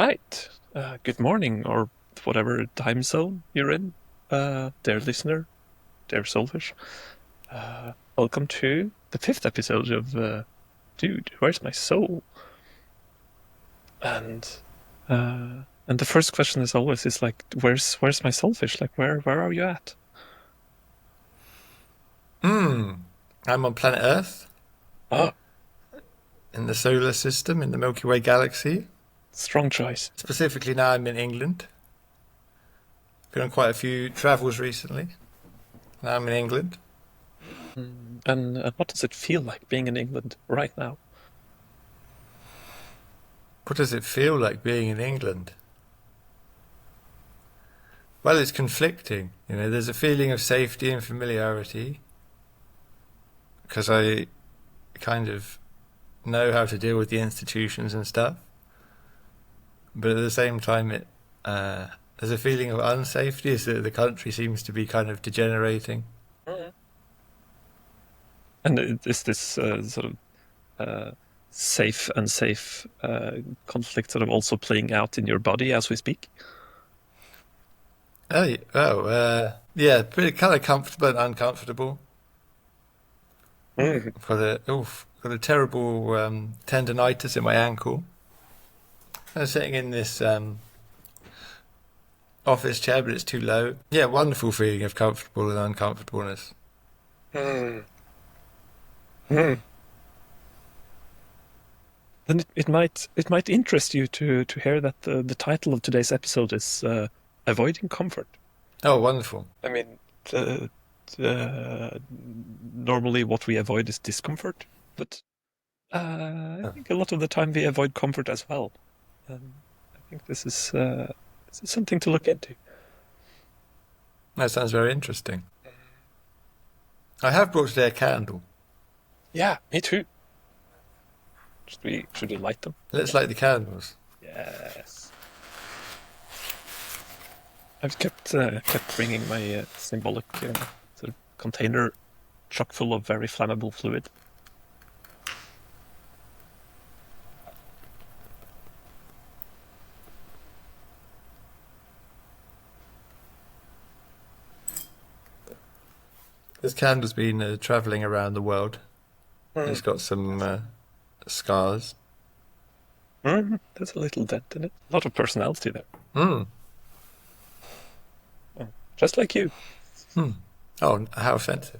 right. Good morning, or whatever time zone you're in, dear listener, dear Soulfish. Welcome to the fifth episode of Dude, Where's My Soul? And the first question is always like, where's my soulfish? Like, where are you at? I'm on planet Earth, Oh, in the solar system, in the Milky Way galaxy. strong choice. Specifically, now I'm in England. Been on quite a few travels recently. Now I'm in England. And what does it feel like being in England right now? What does it feel like being in England? Well, it's conflicting. There's a feeling of safety and familiarity because I kind of know how to deal with the institutions and stuff. But at the same time, there's a feeling of unsafety as the country seems to be kind of degenerating. Mhm. And is this sort of safe, unsafe conflict sort of also playing out in your body as we speak? Yeah, pretty kind of comfortable and uncomfortable. Mm. Got a terrible tendonitis in my ankle. I was sitting in this office chair, but it's too low. Yeah, wonderful feeling of comfortable and uncomfortableness. Mm. Mm. Then it might interest you to hear that the title of today's episode is Avoiding Comfort. Oh, wonderful. I mean, normally what we avoid is discomfort, but I Oh, think a lot of the time we avoid comfort as well. I think this is something to look into. that sounds very interesting. I have brought today a candle. Yeah, me too. Should we light them? Let's light the candles. Yes. I've kept bringing my symbolic sort of container chock full of very flammable fluid. This candle's been travelling around the world. It's got some scars. There's a little dent in it. A lot of personality there. Mm. Oh, just like you. Hmm. Oh, how offensive.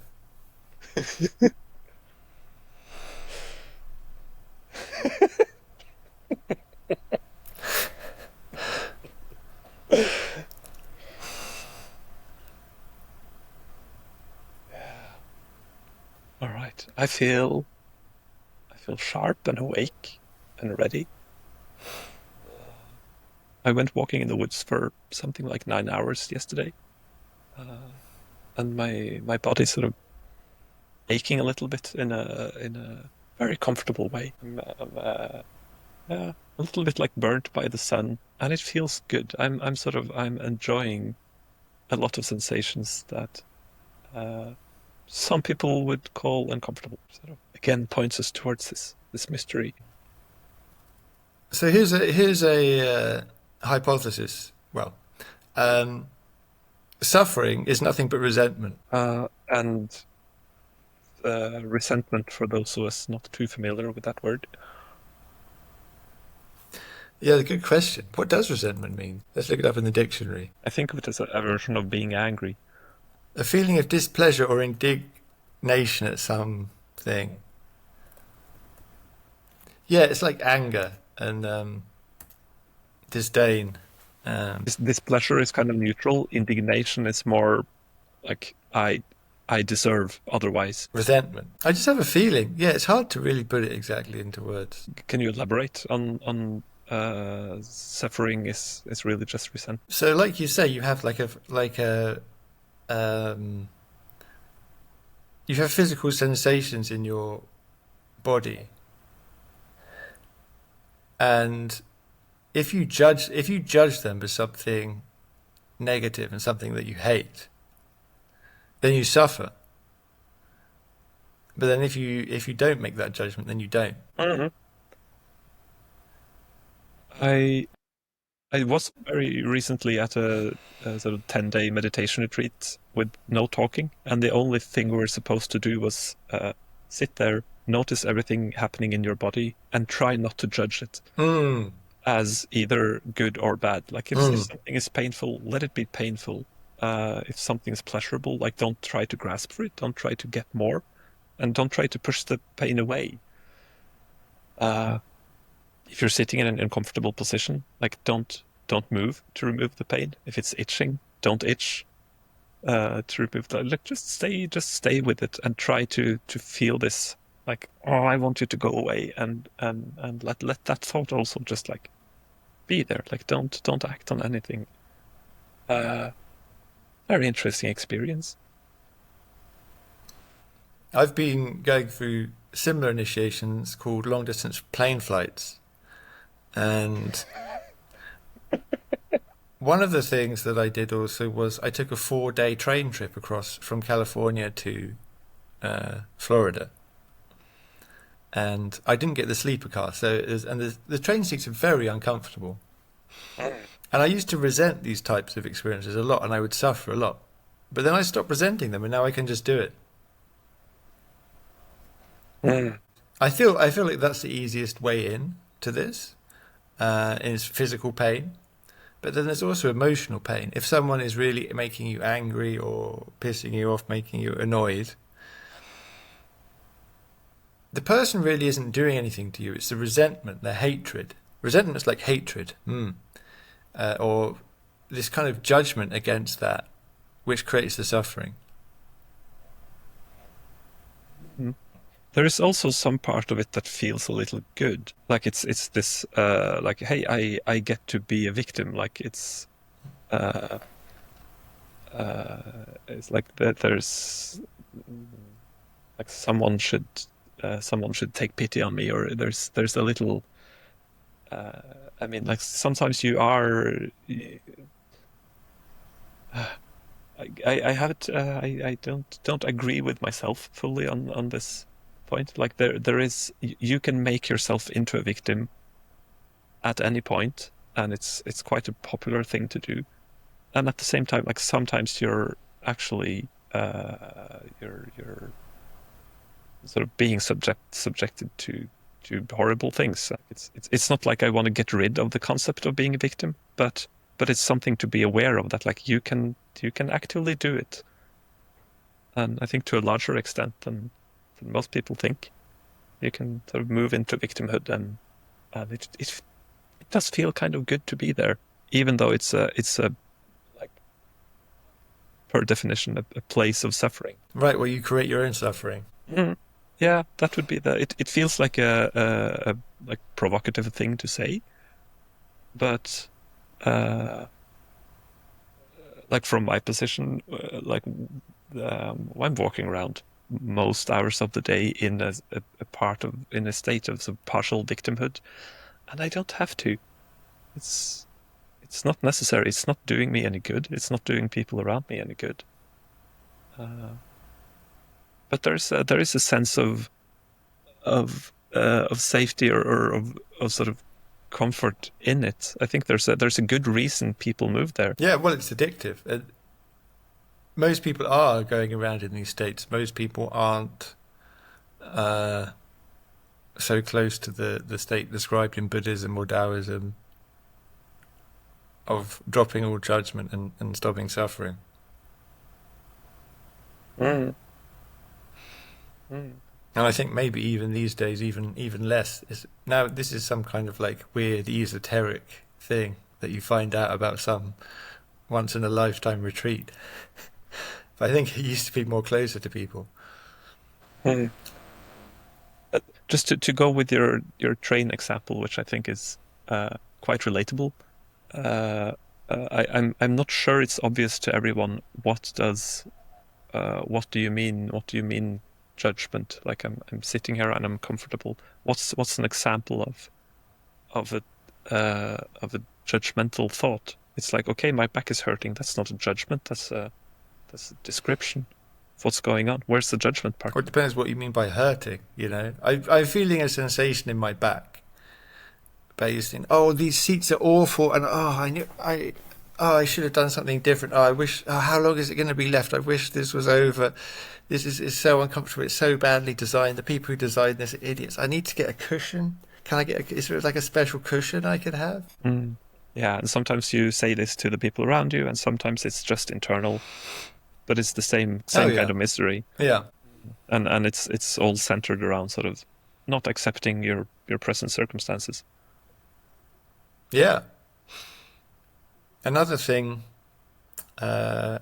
All right. I feel sharp and awake and ready. I went walking in the woods for something like 9 hours yesterday, uh, and my body's sort of aching a little bit in a very comfortable way. Yeah, a little bit like burnt by the sun, and it feels good. I'm enjoying a lot of sensations that uh, some people would call uncomfortable. Sort of again points us towards this mystery. So here's a hypothesis. Well, um, suffering is nothing but resentment. And resentment, for those of us not too familiar with that word. Yeah, good question. What does resentment mean? Let's look it up in the dictionary. I think of it as a version of being angry. A feeling of displeasure or indignation at something. Yeah, it's like anger and disdain. Um, This pleasure is kind of neutral. Indignation is more like I deserve otherwise. Resentment. I just have a feeling. Yeah, it's hard to really put it exactly into words. Can you elaborate on suffering is really just resentment? So, like you say, you have um, you have physical sensations in your body, and if you judge them as something negative and something that you hate, then you suffer. But then if you don't make that judgment, then you don't. Mhm. I I was very recently at a sort of 10-day meditation retreat with no talking, and the only thing we were supposed to do was sit there, notice everything happening in your body, and try not to judge it Mm, as either good or bad. Like if mm. something is painful, let it be painful. If something is pleasurable, like don't try to grasp for it, don't try to get more, and don't try to push the pain away. Uh, if you're sitting in an uncomfortable position, like don't move to remove the pain. If it's itching, don't itch to remove that. Like just stay with it and try to feel this. Like, oh, I want you to go away, and let that thought also just like be there. Like, don't act on anything. Uh, Very interesting experience. I've been going through similar initiations called long distance plane flights. And one of the things that I did also was I took a 4 day train trip across from California to Florida. And I didn't get the sleeper car, so the train seats are very uncomfortable. And I used to resent these types of experiences a lot, and I would suffer a lot. But then I stopped resenting them, and now I can just do it. Mm. I feel like that's the easiest way in to this, is physical pain. But then there's also emotional pain. If someone is really making you angry or pissing you off, making you annoyed, the person really isn't doing anything to you. It's the resentment, the hatred. Resentment's like hatred, or this kind of judgment against that, which creates the suffering. Mm. There is also some part of it that feels a little good. Like it's this like, hey, I get to be a victim. Like uh it's like that there's like someone should take pity on me, or there's a little uh I mean, like sometimes you are I have it I don't agree with myself fully on this point. Like there is, you can make yourself into a victim at any point, and it's quite a popular thing to do. And at the same time, like sometimes you're actually you're sort of being subjected to horrible things. Like it's not like I want to get rid of the concept of being a victim, but it's something to be aware of, that like you can actively do it. And I think to a larger extent than most people think, you can sort of move into victimhood, and it does feel kind of good to be there, even though it's a like per definition a place of suffering. Right, well, you create your own suffering. Mm. Yeah, that would be it feels like a like provocative thing to say, but uh like from my position, like I'm walking around most hours of the day in a part of in a state of sort of partial victimhood, and I don't have to. It's it's not necessary. It's not doing me any good. It's not doing people around me any good. Uh, but there is a sense of safety, or of sort of comfort in it. I think there's a good reason people move there. Yeah, well, it's addictive. Most people are going around in these states. Most people aren't uh, so close to the state described in Buddhism or Taoism of dropping all judgment and stopping suffering. Mm. Mm. And I think maybe even these days, even less. Now, this is some kind of like weird esoteric thing that you find out about some once in a lifetime retreat. But I think it used to be more closer to people. Mm. Just to go with your train example, which I think is quite relatable. Uh, I'm not sure it's obvious to everyone what do you mean? What do you mean judgment? Like I'm sitting here and I'm comfortable. What's an example of a judgmental thought? It's like, okay, my back is hurting. That's not a judgment. That's a description of what's going on. Where's the judgment part? Or it depends what you mean by hurting. I'm feeling a sensation in my back, based in, oh, these seats are awful, and I should have done something different. Oh, I wish. Oh, how long is it going to be left? I wish this was over. This is so uncomfortable. It's so badly designed. The people who designed this are idiots. I need to get a cushion. Can I get? Is there like a special cushion I could have? Mm. Yeah, and sometimes you say this to the people around you, and sometimes it's just internal, but it's the same Oh same kind yeah, of misery, yeah, and it's all centered around sort of not accepting your present circumstances. yeah. Another thing uh,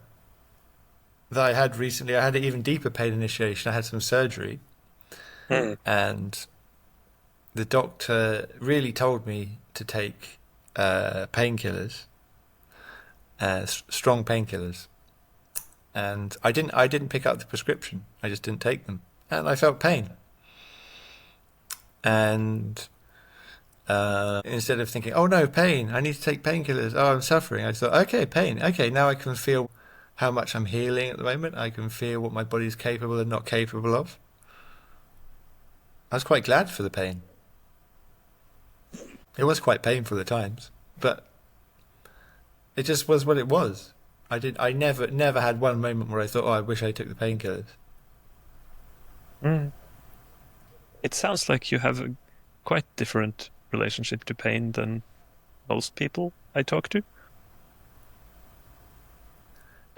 that I had recently, I had an even deeper pain initiation. I had some surgery, Mm. and the doctor really told me to take painkillers, strong painkillers, and I didn't pick up the prescription. I just didn't take them, and I felt pain. And instead of thinking, "Oh no, pain! I need to take painkillers. Oh, I'm suffering," I thought, "Okay, pain. Okay, now I can feel how much I'm healing at the moment. I can feel what my body's capable and not capable of." I was quite glad for the pain. It was quite painful at times, but it just was what it was. I never had one moment where I thought, "Oh, I wish I took the painkillers." Mm. It sounds like you have a quite different relationship to pain than most people I talk to.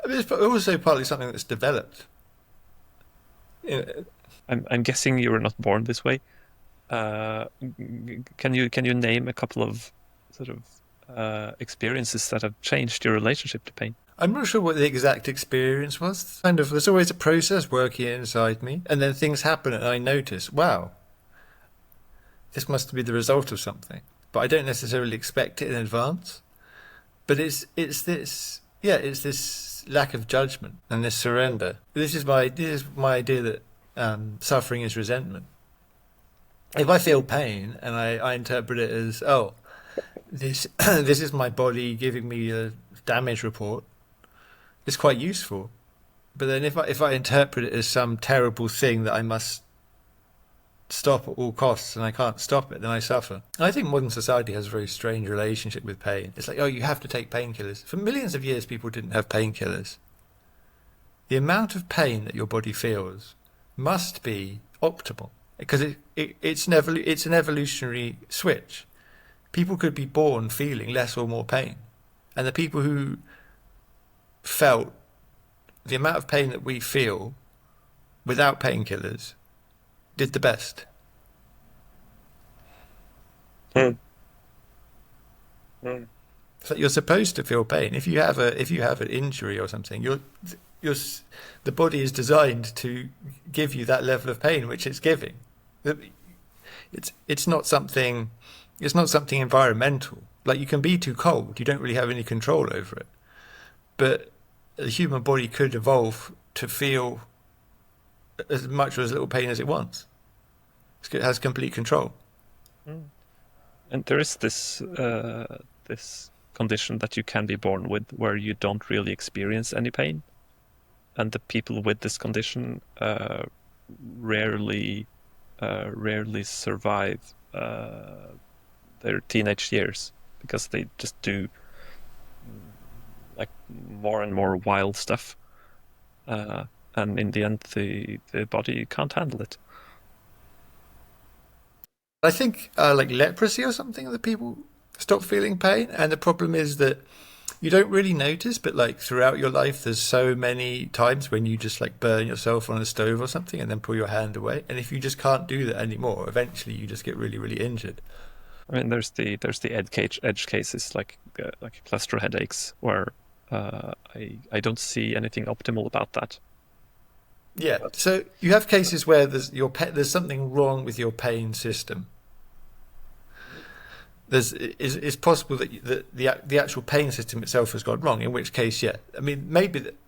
I mean, it's also partly something that's developed. You know, I'm guessing you were not born this way. Can you name a couple of sort of experiences that have changed your relationship to pain? I'm not sure what the exact experience was. Kind of, there's always a process working inside me, and then things happen, and I notice, wow, this must be the result of something. But I don't necessarily expect it in advance. But it's this lack of judgment and this surrender. This is my idea that suffering is resentment. If I feel pain and I interpret it as, oh, this this is my body giving me a damage report, it's quite useful. But then if I interpret it as some terrible thing that I must stop at all costs and I can't stop it, then I suffer. I think modern society has a very strange relationship with pain. It's like, oh, you have to take painkillers. For millions of years, people didn't have painkillers. The amount of pain that your body feels must be optimal because it's an evolutionary switch. People could be born feeling less or more pain, and the people who felt the amount of pain that we feel without painkillers did the best. Mm. Mm. So you're supposed to feel pain. If you have an injury or something, you're the body is designed to give you that level of pain which it's giving. It's not something it's not something environmental. Like you can be too cold, you don't really have any control over it. But the human body could evolve to feel as much or as little pain as it wants. It has complete control. Mm. And there is this condition that you can be born with where you don't really experience any pain, and the people with this condition rarely rarely survive their teenage years because they just do like more and more wild stuff, uh, and in the end, the body can't handle it. I think like leprosy or something that people stop feeling pain, and the problem is that you don't really notice, but like throughout your life, there's so many times when you just like burn yourself on a stove or something, and then pull your hand away, and if you just can't do that anymore, eventually you just get really, really injured. I mean, there's the edge cases like cluster headaches where I don't see anything optimal about that. Yeah. But So you have cases where there's something wrong with your pain system. It's possible that the actual pain system itself has gone wrong. In which case, yeah, I mean,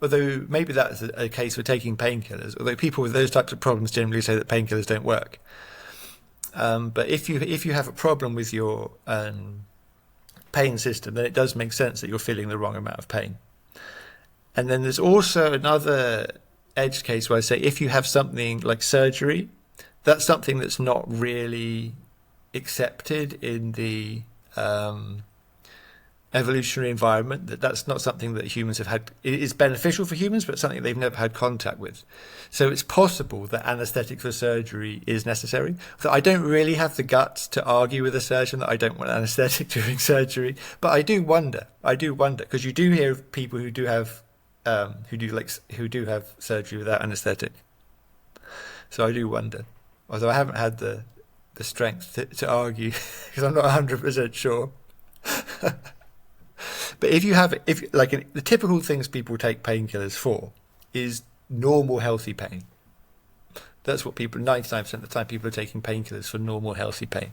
although maybe that's a case for taking painkillers. Although people with those types of problems generally say that painkillers don't work. But if you have a problem with your pain system, then it does make sense that you're feeling the wrong amount of pain. And then there's also another edge case where I say if you have something like surgery, that's something that's not really accepted in the evolutionary environment, that's not something that humans have had. It is beneficial for humans, but something they've never had contact with. So it's possible that anaesthetic for surgery is necessary. So I don't really have the guts to argue with a surgeon that I don't want anaesthetic during surgery, but I do wonder. I do wonder because you do hear of people who do have who do have surgery without anaesthetic. So I do wonder, although I haven't had the strength to argue because I'm not 100% sure. But if you have, if like the typical things people take painkillers for is normal healthy pain. That's what people, 99% of the time, people are taking painkillers for normal healthy pain.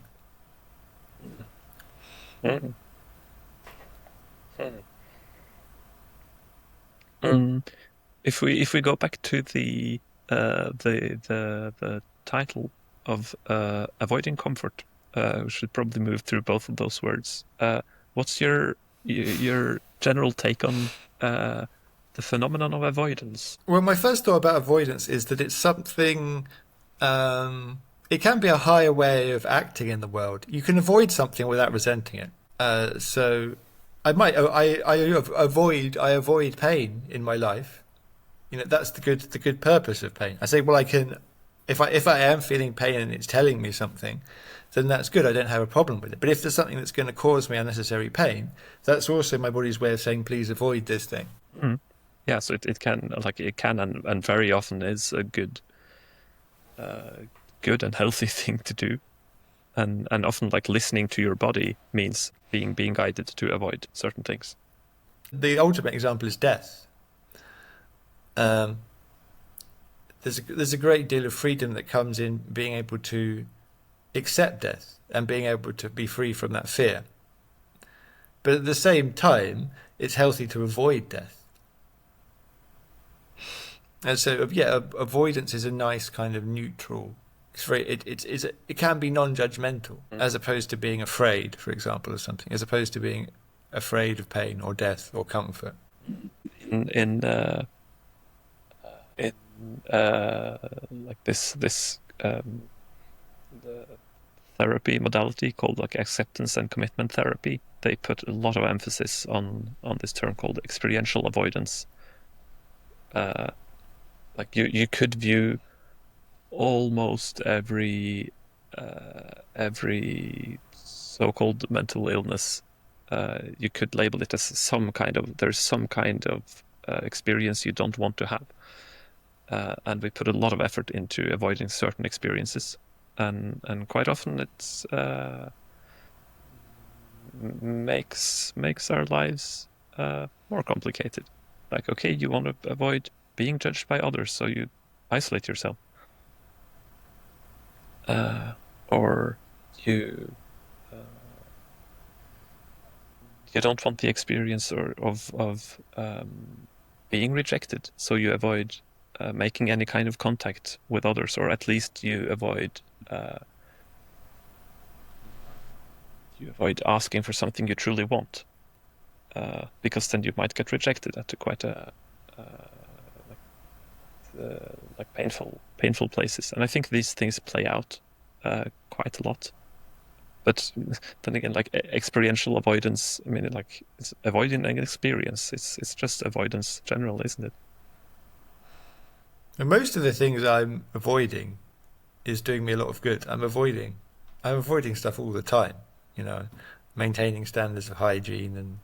Mm. Mm. If we go back to the title of avoiding comfort, we should probably move through both of those words. What's your general take on the phenomenon of avoidance? Well, my first thought about avoidance is that it's something. It can be a higher way of acting in the world. You can avoid something without resenting it. So, I avoid pain in my life. You know, that's the good purpose of pain. I say, well, I can, if I am feeling pain and it's telling me something, then that's good. I don't have a problem with it. But if there's something that's going to cause me unnecessary pain, that's also my body's way of saying, please avoid this thing. Mm. Yeah, so it can and very often is a good and healthy thing to do, and often like listening to your body means being guided to avoid certain things. The ultimate example is death. Um, there's a great deal of freedom that comes in being able to accept death and being able to be free from that fear. But at the same time, it's healthy to avoid death. And so, yeah, avoidance is a nice kind of neutral. It can be non-judgmental as opposed to being afraid, for example, of something, as opposed to being afraid of pain or death or comfort. In like this the therapy modality called like acceptance and commitment therapy, they put a lot of emphasis on this term called experiential avoidance. Like you could view almost every so-called mental illness, you could label it as there's some kind of experience you don't want to have. And we put a lot of effort into avoiding certain experiences, and quite often it's makes our lives more complicated. Like, okay, you want to avoid being judged by others, so you isolate yourself, or you you don't want the experience of being rejected, so you avoid making any kind of contact with others, or at least you avoid asking for something you truly want, because then you might get rejected at quite a like painful places. And I think these things play out quite a lot. But then again, like experiential avoidance, I mean, like it's avoiding an experience. It's just avoidance general, isn't it? And most of the things I'm avoiding is doing me a lot of good. I'm avoiding stuff all the time, you know, maintaining standards of hygiene and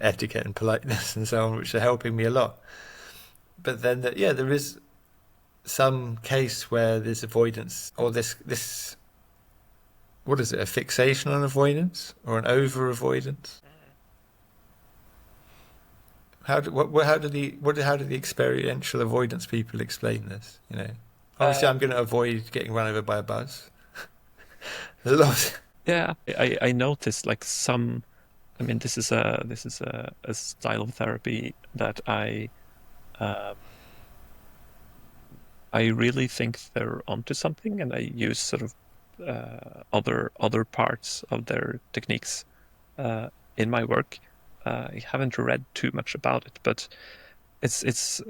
etiquette and politeness and so on, which are helping me a lot. But then, there is some case where there's avoidance or this what is it? A fixation on avoidance or an over avoidance? How do the experiential avoidance people explain this? You know, obviously I'm going to avoid getting run over by a bus. There's a lot. Yeah, I noticed like some. I mean, this is a style of therapy that um, I really think they're onto something, and I use sort of other parts of their techniques in my work. I haven't read too much about it, but it's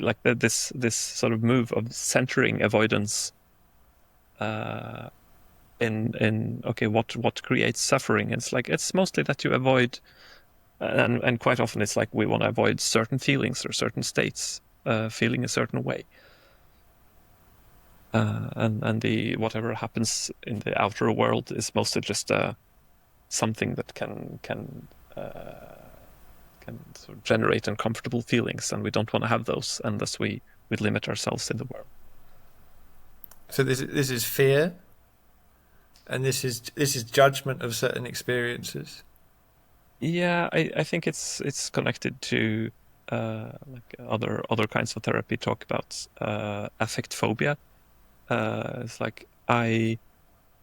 like this sort of move of centering avoidance in okay, what creates suffering. It's like it's mostly that you avoid, and quite often it's like we want to avoid certain feelings or certain states, feeling a certain way. And the whatever happens in the outer world is mostly just something that can sort of generate uncomfortable feelings, and we don't want to have those unless we limit ourselves in the world. So this is fear, and this is judgment of certain experiences. Yeah, I think it's connected to like other kinds of therapy talk about affect phobia. It's like I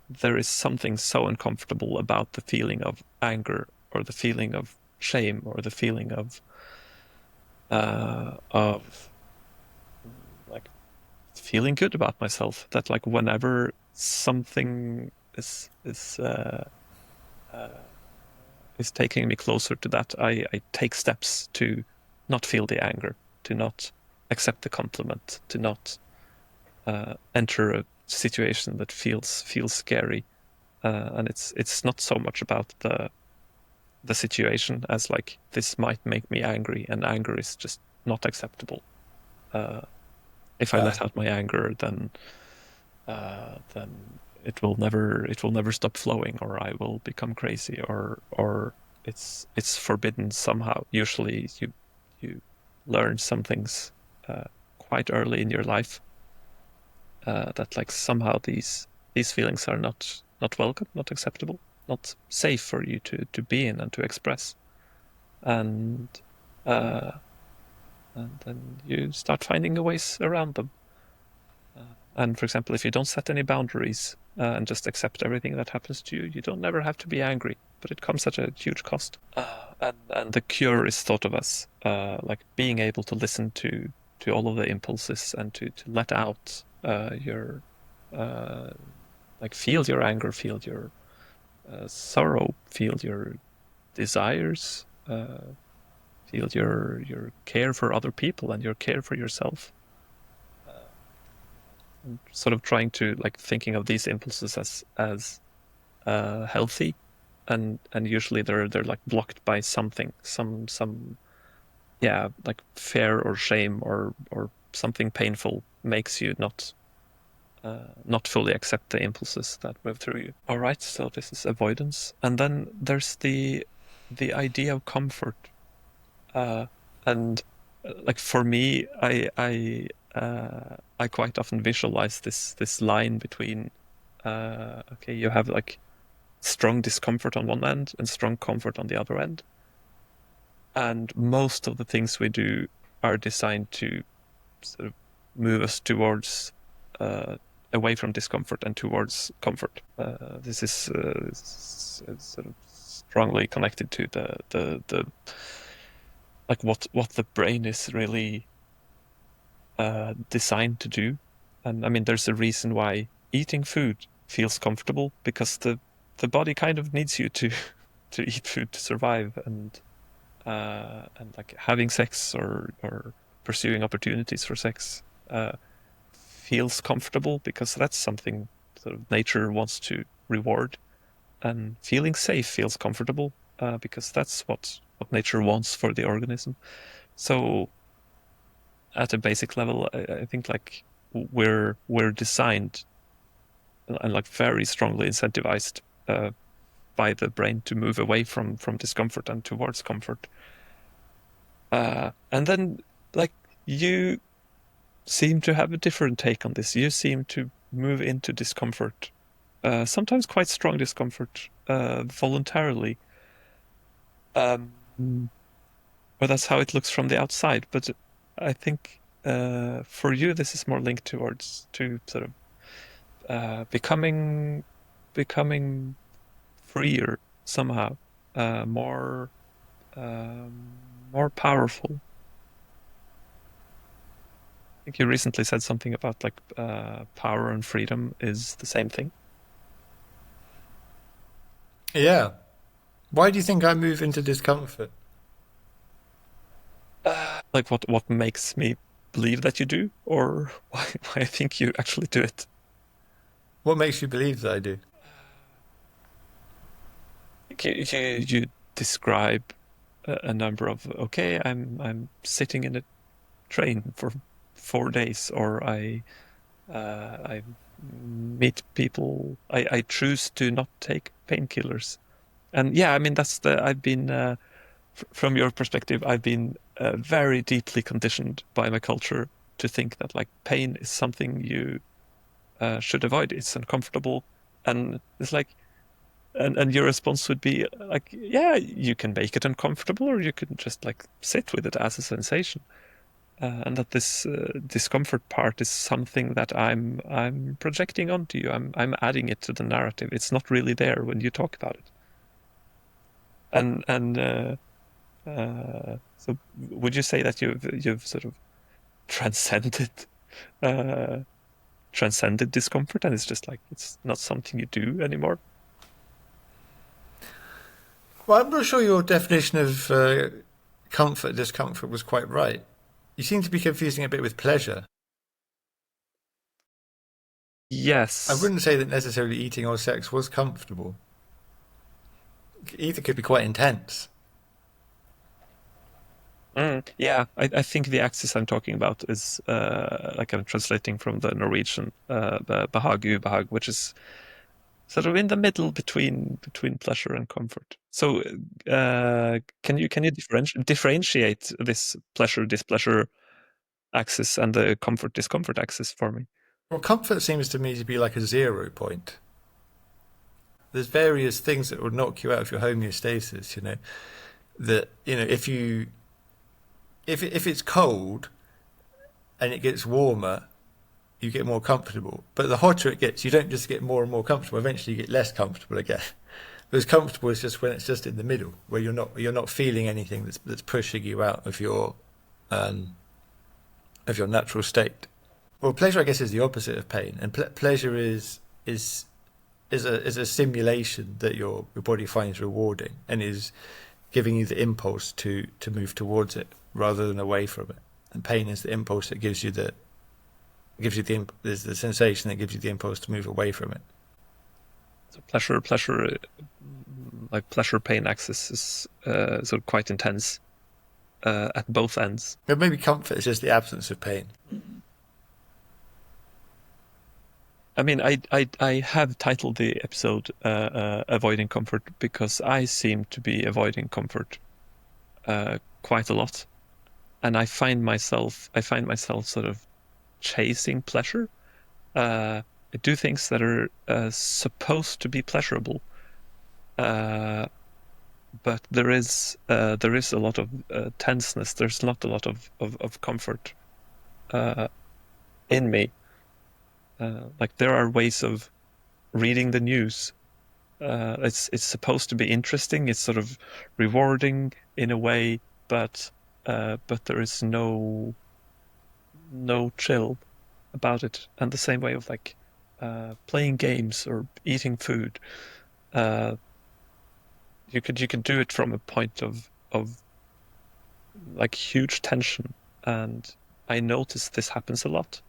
there is something so uncomfortable about the feeling of anger or the feeling of shame or the feeling of like feeling good about myself that like whenever something uh, is taking me closer to that, I take steps to not feel the anger, to not accept the compliment, to not enter a situation that feels scary. And it's not so much about the situation as like this might make me angry, and anger is just not acceptable. Uh, if I No. let out my anger, then it will never stop flowing, or I will become crazy, or it's forbidden somehow. Usually, you learn some things quite early in your life that like somehow these feelings are not welcome, not acceptable, not safe for you to be in and to express, and uh, and then you start finding ways around them. And for example, if you don't set any boundaries and just accept everything that happens to you, you don't never have to be angry, but it comes at a huge cost. And the cure is thought of as like being able to listen to all of the impulses and to let out your uh, like feel your anger, feel your sorrow, feel your desires, feel your care for other people and your care for yourself. Uh, Sort of trying to like thinking of these impulses as healthy, and usually they're like blocked by something, some yeah, like fear or shame or something painful makes you not fully accept the impulses that move through you. All right, so this is avoidance, and then there's the idea of comfort, uh, and like for me, I quite often visualize this line between okay, you have like strong discomfort on one end and strong comfort on the other end. And most of the things we do are designed to sort of move us towards uh, away from discomfort and towards comfort. This is sort of strongly connected to the like what the brain is really designed to do. And I mean, there's a reason why eating food feels comfortable because the body kind of needs you to to eat food to survive, and like having sex or pursuing opportunities for sex feels comfortable because that's something sort of nature wants to reward, and feeling safe feels comfortable because that's what nature wants for the organism. So at a basic level, I think like we're designed and like very strongly incentivized by the brain to move away from discomfort and towards comfort. And then like you seem to have a different take on this. You seem to move into discomfort, sometimes quite strong discomfort, voluntarily. Um, or that's how it looks from the outside. But I think for you, this is more linked towards to sort of becoming freer somehow, more more powerful. I think you recently said something about like power and freedom is the same thing. Yeah. Why do you think I move into discomfort? Like what makes me believe that you do, or why I think you actually do it. What makes you believe that I do? You describe a number of, okay, I'm sitting in a train for 4 days, or I meet people. I choose to not take painkillers, and yeah, I mean that's the I've been from your perspective, I've been very deeply conditioned by my culture to think that like pain is something you should avoid. It's uncomfortable, and it's like, and your response would be like, yeah, you can make it uncomfortable, or you can just like sit with it as a sensation. And that this discomfort part is something that I'm projecting onto you. I'm adding it to the narrative. It's not really there when you talk about it. And so, would you say that you've sort of transcended uh, transcended discomfort, and it's just like it's not something you do anymore? Well, I'm not sure your definition of comfort, discomfort was quite right. You seem to be confusing it a bit with pleasure. I Yes. wouldn't say that necessarily eating or sex was comfortable. Either could be quite intense. Yeah, I think the axis I'm talking about is like I'm translating from the Norwegian behag ubehag, which is sort of in the middle between pleasure and comfort. So, can you differentiate this pleasure displeasure axis and the comfort discomfort axis for me? Well, comfort seems to me to be like a 0 point. There's various things that would knock you out of your homeostasis. That if it's cold and it gets warmer, you get more comfortable. But the hotter it gets, you don't just get more and more comfortable. Eventually, you get less comfortable again. Because comfortable is just when it's just in the middle, where you're not feeling anything that's pushing you out um, of your natural state. Well, pleasure, I guess, is the opposite of pain, and pleasure is a stimulation that your body finds rewarding and is giving you the impulse to move towards it rather than away from it. And pain is the impulse that there's the sensation that gives you the impulse to move away from it. So pleasure, like pleasure pain axis is sort of quite intense at both ends. But maybe comfort is just the absence of pain. I mean, I have titled the episode "Avoiding Comfort" because I seem to be avoiding comfort quite a lot, and I find myself sort of chasing pleasure. I do things that are supposed to be pleasurable, uh, but there is a lot of tenseness. There's not a lot of comfort uh, in me. Like there are ways of reading the news. It's supposed to be interesting. It's sort of rewarding in a way, but there is no chill about it. And the same way of like playing games or eating food. Uh, you could do it from a point of like huge tension. And I notice this happens a lot.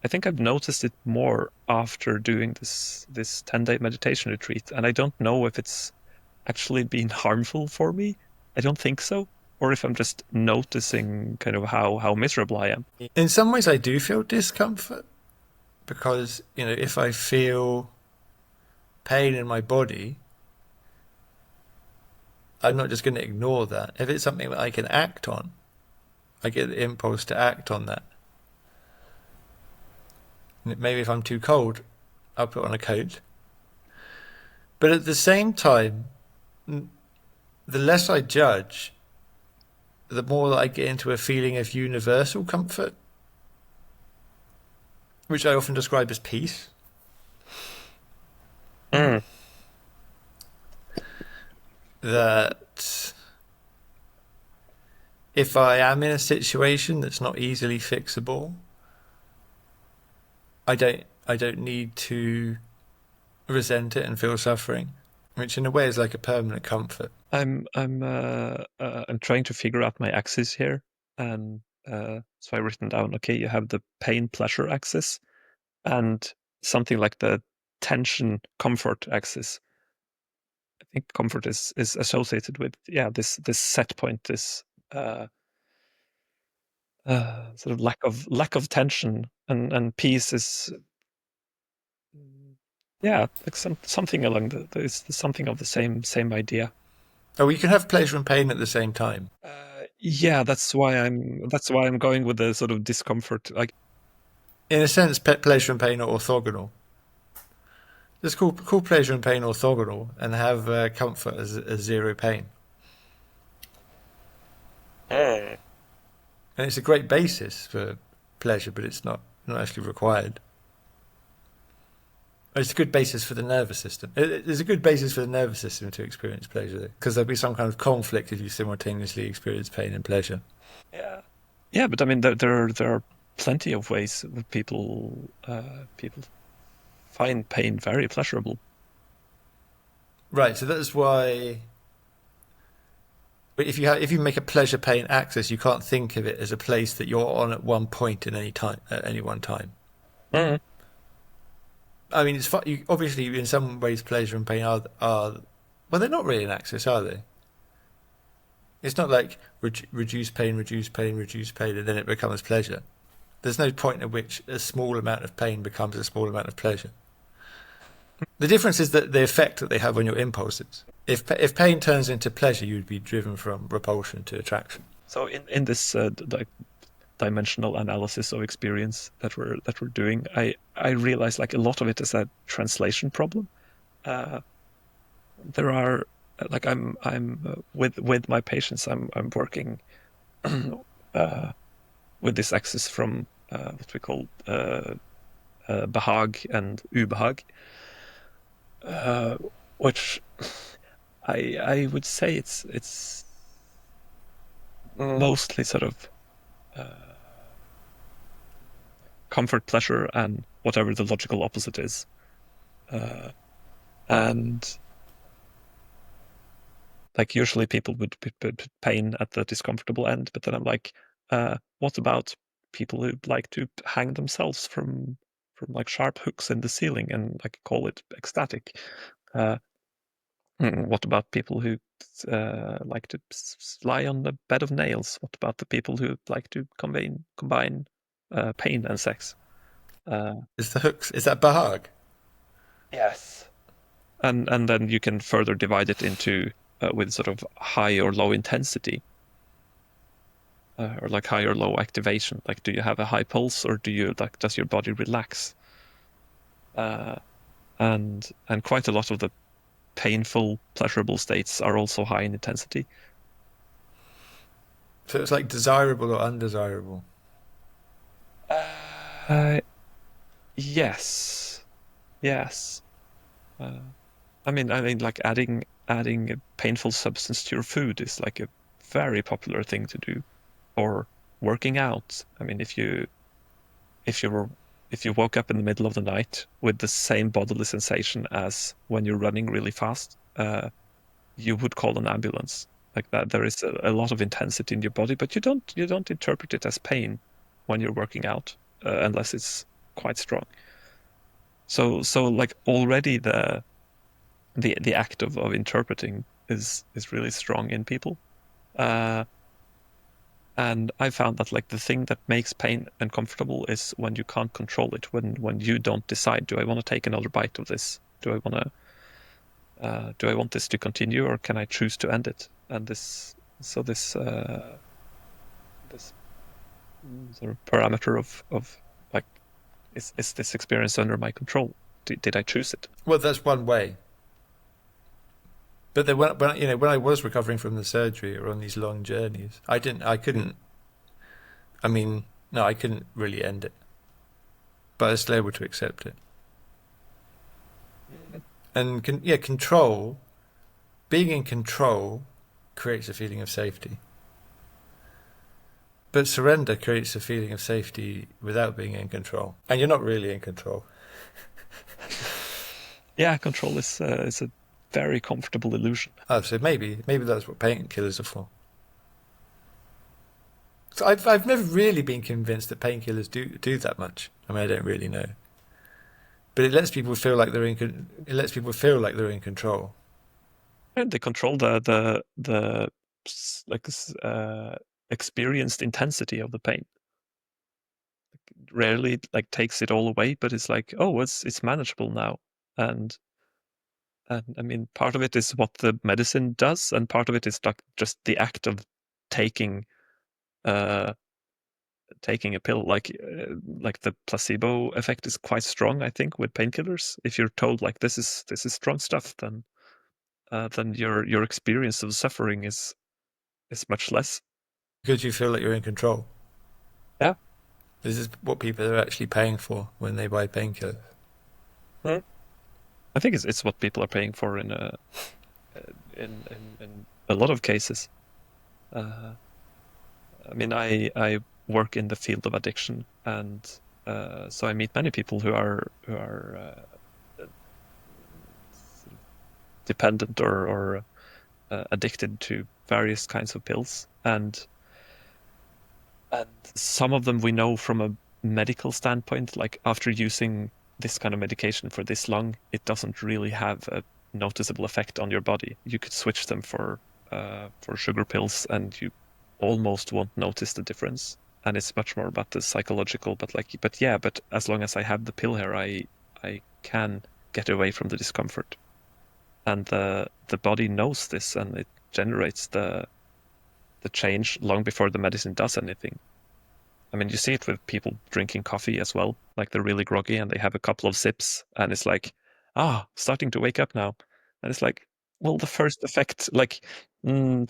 I think I've noticed it more after doing this 10-day meditation retreat, and I don't know if it's actually been harmful for me. I don't think so. Or if I'm just noticing kind of how miserable I am. In some ways, I do feel discomfort because if I feel pain in my body, I'm not just going to ignore that. If it's something that I can act on, I get the impulse to act on that. Maybe if I'm too cold, I'll put on a coat. But at the same time, the less I judge, the more that I get into a feeling of universal comfort, which I often describe as peace. Mm. That if I am in a situation that's not easily fixable, I don't need to resent it and feel suffering, which in a way is like a permanent comfort. I'm trying to figure out my axis here, and so I've written down. Okay, you have the pain pleasure axis, and something like the tension comfort axis. think comfort is associated with this set point, this sort of lack of tension, and peace is like something along it's something of the same idea. Oh, you can have pleasure and pain at the same time. Yeah, that's why I'm going with the sort of discomfort. Like, In a sense, pleasure and pain are orthogonal. Just call pleasure and pain orthogonal and have comfort as zero pain. eh. And it's a great basis for pleasure, but it's not actually required. It's a good basis for the nervous system. It's a good basis for the nervous system to experience pleasure, because there'll be some kind of conflict if you simultaneously experience pain and pleasure. Yeah, yeah, but I mean, there are plenty of ways that people find pain very pleasurable. Right. So that's why if you make a pleasure pain axis, you can't think of it as a place that you're on at one point in any time at any one time. Mm. I mean, obviously in some ways pleasure and pain are well, they're not really an axis, are they? It's not like reduce pain, reduce pain, reduce pain, and then it becomes pleasure. There's no point at which a small amount of pain becomes a small amount of pleasure. The difference is that the effect that they have on your impulses. If pain turns into pleasure, you'd be driven from repulsion to attraction. So in this like dimensional analysis of experience that we're doing, I realize like a lot of it is a translation problem. Uh, there are like I'm with my patients, I'm working with this axis from what we call behag and ubehag, uh, which I would say it's mostly sort of comfort, pleasure, and whatever the logical opposite is. Uh, and like usually people would put pain at the discomfortable end, but then I'm like, what about people who like to hang themselves from like sharp hooks in the ceiling and like call it ecstatic? Uh, what about people who like to lie on the bed of nails? What about the people who like to combine pain and sex? Uh, Is the hooks? Is that bahag? yes. And then you can further divide it into with sort of high or low intensity, or like high or low activation. Like, do you have a high pulse, or does your body relax? Uh, and quite a lot of the painful, pleasurable states are also high in intensity. So it's like desirable or undesirable. Uh, yes, yes. Uh, I mean, like adding a painful substance to your food is like a very popular thing to do, or working out. I mean, if you were if you woke up in the middle of the night with the same bodily sensation as when you're running really fast, you would call an ambulance. Like that, there is a lot of intensity in your body, but you don't interpret it as pain when you're working out, unless it's quite strong. So like already the act of interpreting is really strong in people. Uh, and I found that like the thing that makes pain uncomfortable is when you can't control it, when you don't decide, do I want to take another bite of this? Do I want this to continue, or can I choose to end it? And this sort of parameter of like, is this experience under my control? Did I choose it? Well, that's one way. But then when I was recovering from the surgery or on these long journeys, I couldn't. I mean, no, I couldn't really end it, but I was still able to accept it. And control. Being in control creates a feeling of safety. But surrender creates a feeling of safety without being in control, and you're not really in control. Yeah, control is a very comfortable illusion. Oh, so maybe that's what painkillers are for. So I've never really been convinced that painkillers do that much. I mean, I don't really know, but it lets people feel like they're in control. And they control the like experienced intensity of the pain. Rarely like takes it all away, but it's like, oh, it's manageable now. And I mean, part of it is what the medicine does, and part of it is like just the act of taking uh taking a pill. Like the placebo effect is quite strong, I think, with painkillers. If you're told like this is strong stuff, then your experience of suffering is much less. Because you feel like you're in control. Yeah. This is what people are actually paying for when they buy painkillers. Mhm. I think it's what people are paying for in a lot of cases. Uh, I mean, I work in the field of addiction, and so I meet many people who are sort of dependent or addicted to various kinds of pills, and some of them we know from a medical standpoint, like after using this kind of medication for this long, it doesn't really have a noticeable effect on your body. You could switch them for sugar pills, and you almost won't notice the difference. And it's much more about the psychological. But as long as I have the pill here, I can get away from the discomfort, and the body knows this, and it generates the change long before the medicine does anything. I mean, you see it with people drinking coffee as well. Like they're really groggy and they have a couple of sips, and it's like, starting to wake up now. And it's like, well, the first effect, in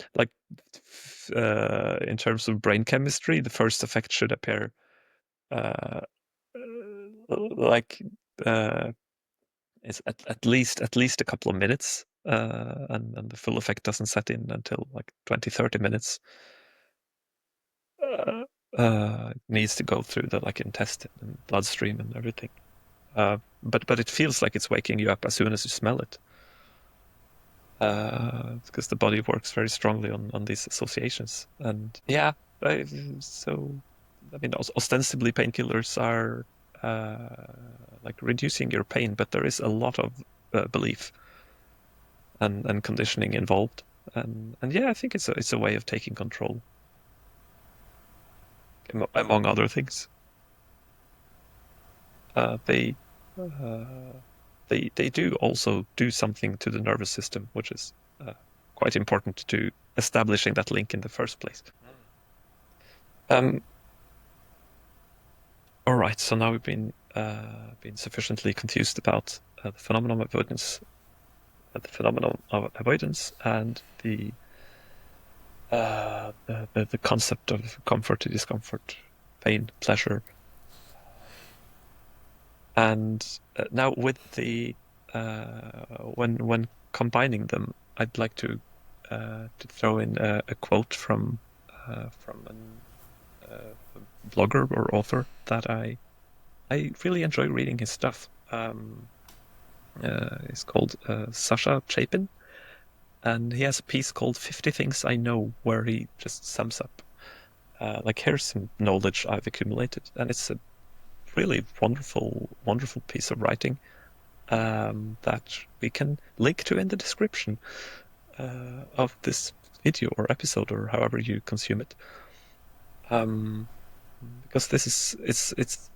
terms of brain chemistry, the first effect should appear uh, like uh, it's at least a couple of minutes, and the full effect doesn't set in until like 20-30 minutes. uh, it needs to go through the like intestine and bloodstream and everything. But it feels like it's waking you up as soon as you smell it, because the body works very strongly on these associations. And yeah, I, so I mean, ostensibly painkillers are like reducing your pain, but there is a lot of belief and conditioning involved. And yeah, I think it's a way of taking control, among other things. uh, they uh, they do also do something to the nervous system, which is quite important to establishing that link in the first place. Um, all right, so now we've been sufficiently confused about the phenomenon of avoidance, and the concept of comfort to discomfort, pain, pleasure, and now with the when combining them, I'd like to throw in a quote from a blogger or author that I really enjoy reading his stuff. It's called Sasha Chapin, and he has a piece called "50 Things I Know," where he just sums up like, here's some knowledge I've accumulated, and it's a really wonderful piece of writing that we can link to in the description of this video or episode, or however you consume it. Because this is it's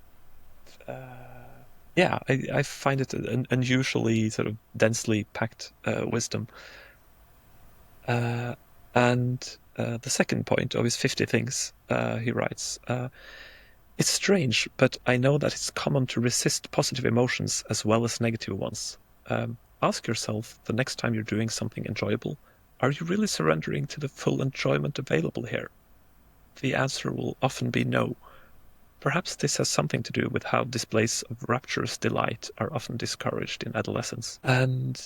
yeah, I find it an unusually sort of densely packed wisdom. Uh, and the second point of his 50 things, he writes, it's strange, but I know that it's common to resist positive emotions as well as negative ones. Ask yourself the next time you're doing something enjoyable, are you really surrendering to the full enjoyment available here? The answer will often be no. Perhaps this has something to do with how displays of rapturous delight are often discouraged in adolescence. And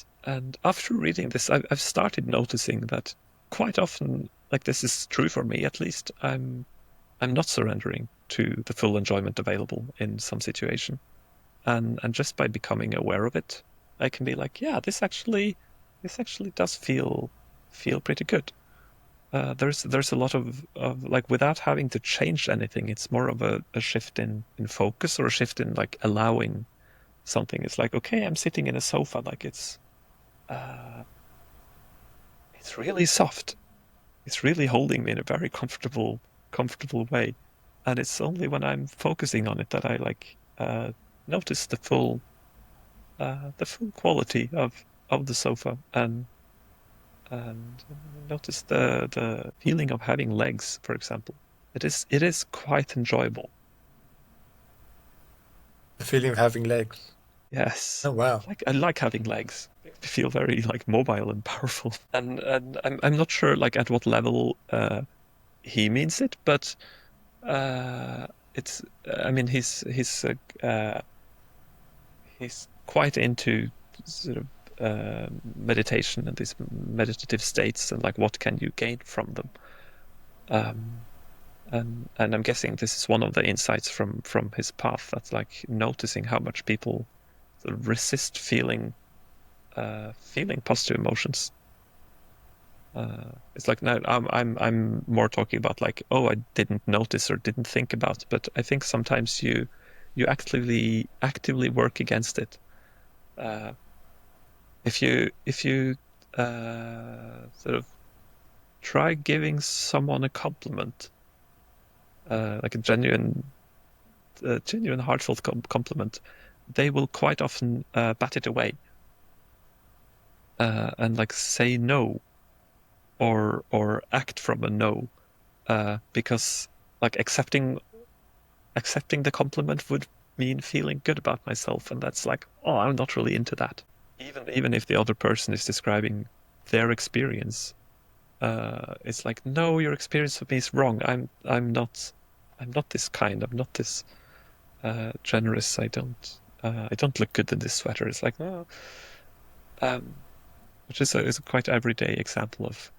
after reading this, I've started noticing that quite often, like this is true for me at least, I'm not surrendering to the full enjoyment available in some situation. And just by becoming aware of it, I can be like, yeah, this actually does feel pretty good. There's a lot of like, without having to change anything, it's more of a shift in focus, or a shift in like allowing something. It's like, okay, I'm sitting in a sofa, like it's uh it's really soft. It's really holding me in a very comfortable way. And it's only when I'm focusing on it that I like notice the full quality of the sofa and notice the feeling of having legs, for example. It is quite enjoyable. The feeling of having legs. Yes. Oh wow. I like having legs. I feel very like mobile and powerful. And I'm not sure like at what level he means it, but uh it's I mean he's quite into sort of meditation and these meditative states and like what can you gain from them. Um and I'm guessing this is one of the insights from his path. That's like noticing how much people sort of resist feeling positive emotions. It's like now I'm more talking about like, oh, I didn't notice or didn't think about, but I think sometimes you actively work against it. Uh, if you sort of try giving someone a compliment, like a genuine heartfelt compliment, they will quite often bat it away and like say no or act from a no because like accepting the compliment would mean feeling good about myself, and that's like, oh, I'm not really into that. Even if the other person is describing their experience, it's like, no, your experience of me is wrong. I'm not this kind. I'm not this generous. I don't look good in this sweater. It's like, no, um, which is a quite everyday example of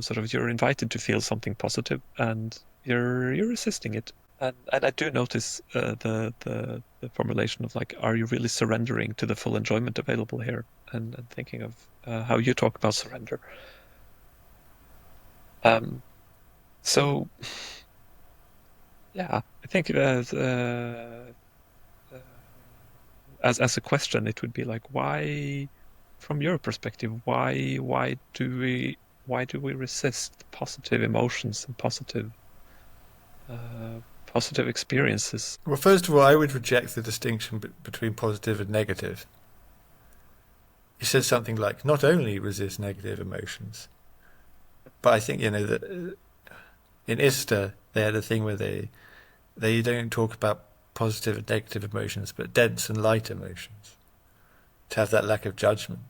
sort of you're invited to feel something positive and you're resisting it. And I do notice the formulation of like, are you really surrendering to the full enjoyment available here? And thinking of how you talk about surrender. Um, so yeah, I think as a question, it would be like, why, from your perspective, why do we resist positive emotions and positive experiences? Well, first of all, I would reject the distinction between positive and negative. You said something like, not only resist negative emotions, but I think, that in ISTA, they had a thing where they don't talk about positive and negative emotions, but dense and light emotions, to have that lack of judgment.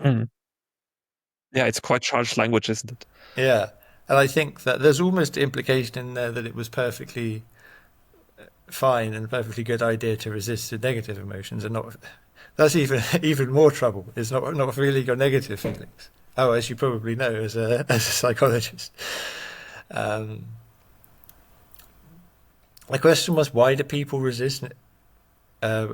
Mm. Yeah, it's quite charged language, isn't it? Yeah. And I think that there's almost implication in there that it was perfectly fine and a perfectly good idea to resist the negative emotions and not. That's even more trouble. It's not feeling your negative feelings. Oh, as you probably know, as a psychologist. Um, the question was, why do people resist uh,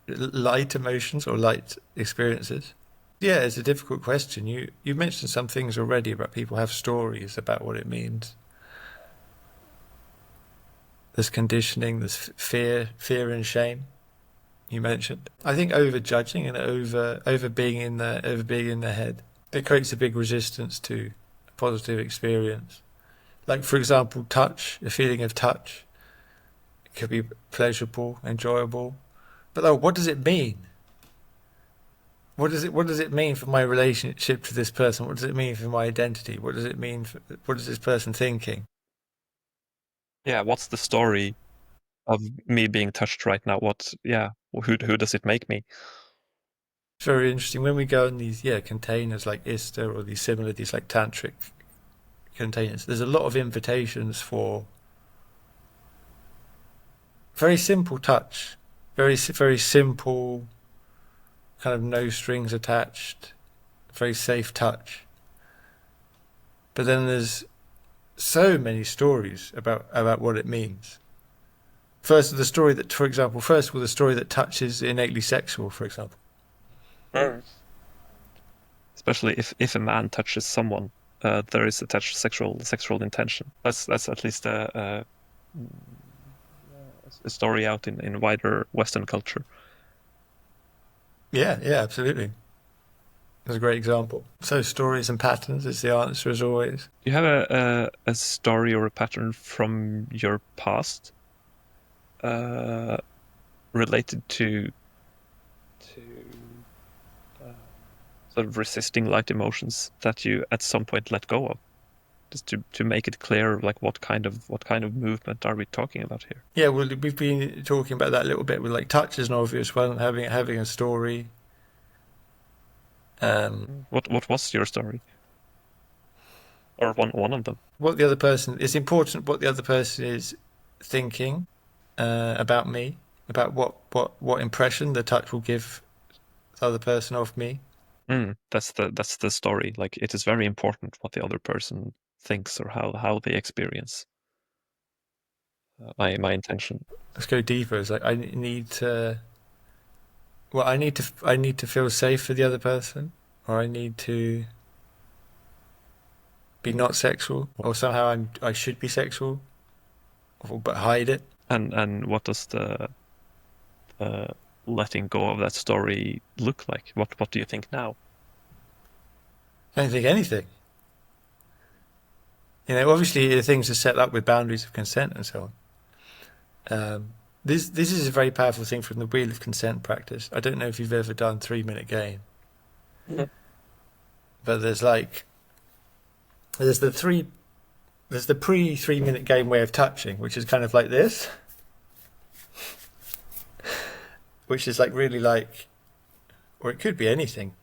light emotions or light experiences? Yeah, it's a difficult question. You mentioned some things already about people have stories about what it means. There's conditioning, there's fear and shame. You mentioned. I think over judging and over being in the head, it creates a big resistance to a positive experience. Like for example, touch, a feeling of touch. It could be pleasurable, enjoyable, but though, what does it mean? What does it mean for my relationship to this person? What does it mean for my identity? What does it mean for, what is this person thinking? Yeah, what's the story of me being touched right now? Yeah, who does it make me? It's very interesting when we go in these containers like ISTA or these like tantric containers. There's a lot of invitations for very simple touch, very simple kind of no strings attached, very safe touch. But then there's so many stories about what it means. First, the story that, for example, first of all, the story that touch is innately sexual, for example. Mm. Especially if a man touches someone, there is attached sexual intention. That's at least a story out in wider Western culture. Yeah, yeah, absolutely. That's a great example. So stories and patterns is the answer as always. Do you have a story or a pattern from your past uh, related to uh, sort of resisting light emotions that you at some point let go of? Just to make it clear, like what kind of movement are we talking about here? Yeah, well, we've been talking about that a little bit with like touch is an obvious one, having a story. Um, What was your story, or one of them? what the other person it's important what the other person is thinking about me, about what impression the touch will give the other person of me. That's the story. Like it is very important what the other person thinks or how they experience my intention. Let's go deeper. It's like I need to. Well, I need to feel safe for the other person, or I need to be not sexual, or somehow I should be sexual, but hide it. And what does the letting go of that story look like? What do you think now? I don't think anything. Obviously things are set up with boundaries of consent and so on. This is a very powerful thing from the wheel of consent practice. I don't know if you've ever done 3 minute game, Mhm. but there's the three there's the pre 3 minute game way of touching, which is kind of like this, which is like really like, or it could be anything,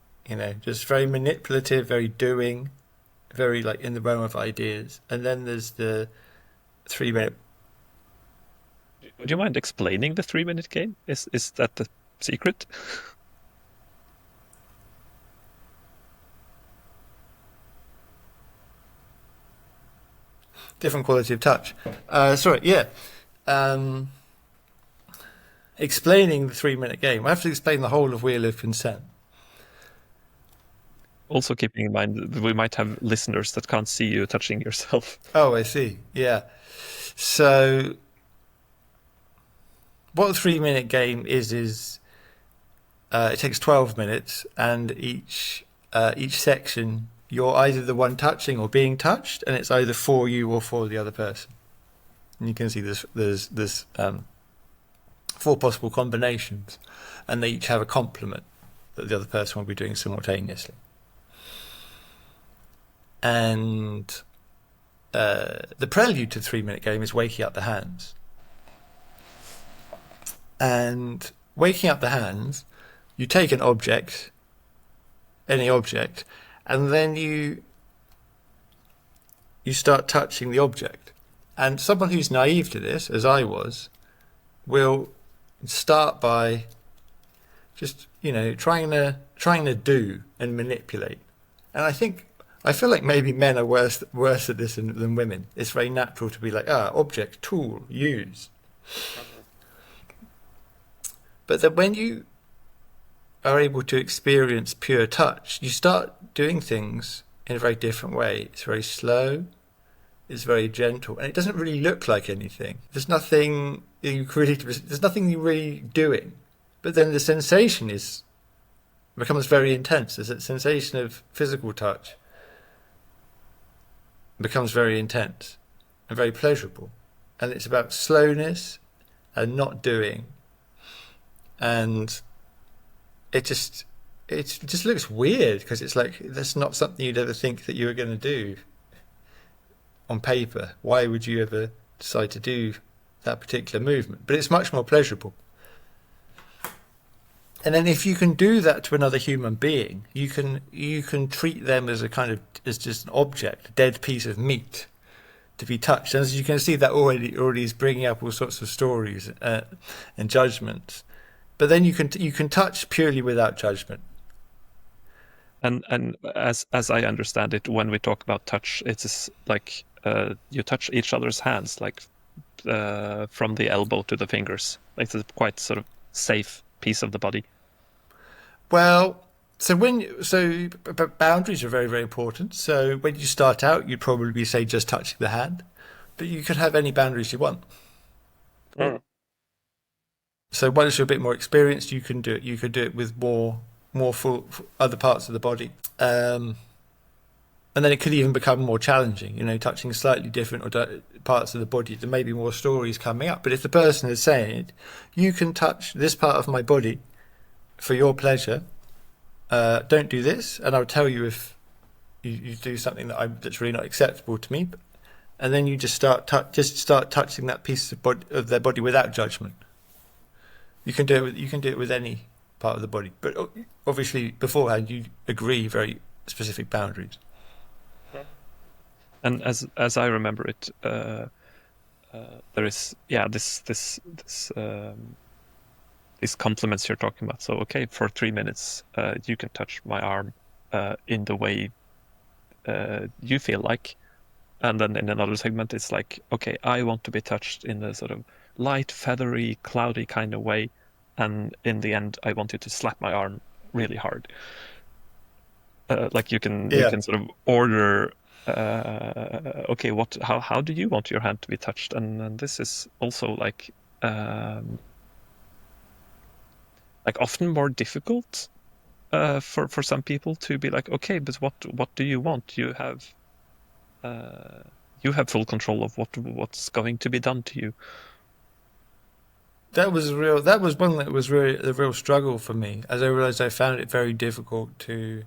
just very manipulative, very doing, very like in the realm of ideas. And then there's the 3 minute. Would you mind explaining the 3 minute game? Is that the secret? Different quality of touch. Sorry, yeah. Um, Explaining the 3 minute game. I have to explain the whole of Wheel of Consent. Also keeping in mind that we might have listeners that can't see you touching yourself. Oh, I see. Yeah. So, what a 3 minute game is it takes 12 minutes, and each section you're either the one touching or being touched, and it's either for you or for the other person. And you can see there's 4 possible combinations, and they each have a complement that the other person will be doing simultaneously. And the prelude to the 3 minute game is waking up the hands. And waking up the hands, you take an object, any object, and then you start touching the object. And someone who's naive to this, as I was, will start by just trying to do and manipulate. And I feel like maybe men are worse at this than women. It's very natural to be like, object, tool, use. But then when you are able to experience pure touch, you start doing things in a very different way. It's very slow, it's very gentle, and it doesn't really look like anything. There's nothing you're really doing. But then the sensation becomes very intense. There's a sensation of physical touch becomes very intense and very pleasurable. And it's about slowness and not doing. And it just looks weird because it's like that's not something you'd ever think that you were going to do on paper. Why would you ever decide to do that particular movement? But it's much more pleasurable. And then if you can do that to another human being, you can treat them as as just an object, a dead piece of meat to be touched. And as you can see, that already is bringing up all sorts of stories and judgments. But then you can touch purely without judgment. And as I understand it, when we talk about touch, it's like you touch each other's hands, like from the elbow to the fingers. Like it's a quite sort of safe piece of the body. Well, but boundaries are very, very important. So when you start out, you'd probably say just touching the hand, but you could have any boundaries you want. Mm. So once you're a bit more experienced, you can do it. You could do it with more more full other parts of the body. And then it could even become more challenging, touching slightly different parts of the body. There may be more stories coming up. But if the person is saying, you can touch this part of my body for your pleasure, don't do this, and I'll tell you if you do something that's really not acceptable to me. And then you just start touching that piece of their body without judgment. You can do it with any part of the body. But obviously, beforehand, you agree very specific boundaries. And as I remember it, there is these compliments you're talking about. So okay, for 3 minutes, you can touch my arm in the way you feel like, and then in another segment, it's like, okay, I want to be touched in a sort of light, feathery, cloudy kind of way, and in the end, I want you to slap my arm really hard. Like you can sort of order. Okay, how do you want your hand to be touched? And this is also like often more difficult for some people to be like, okay, but what do you want? You have full control of what's going to be done to you. That was one that was really the real struggle for me, as I realized I found it very difficult to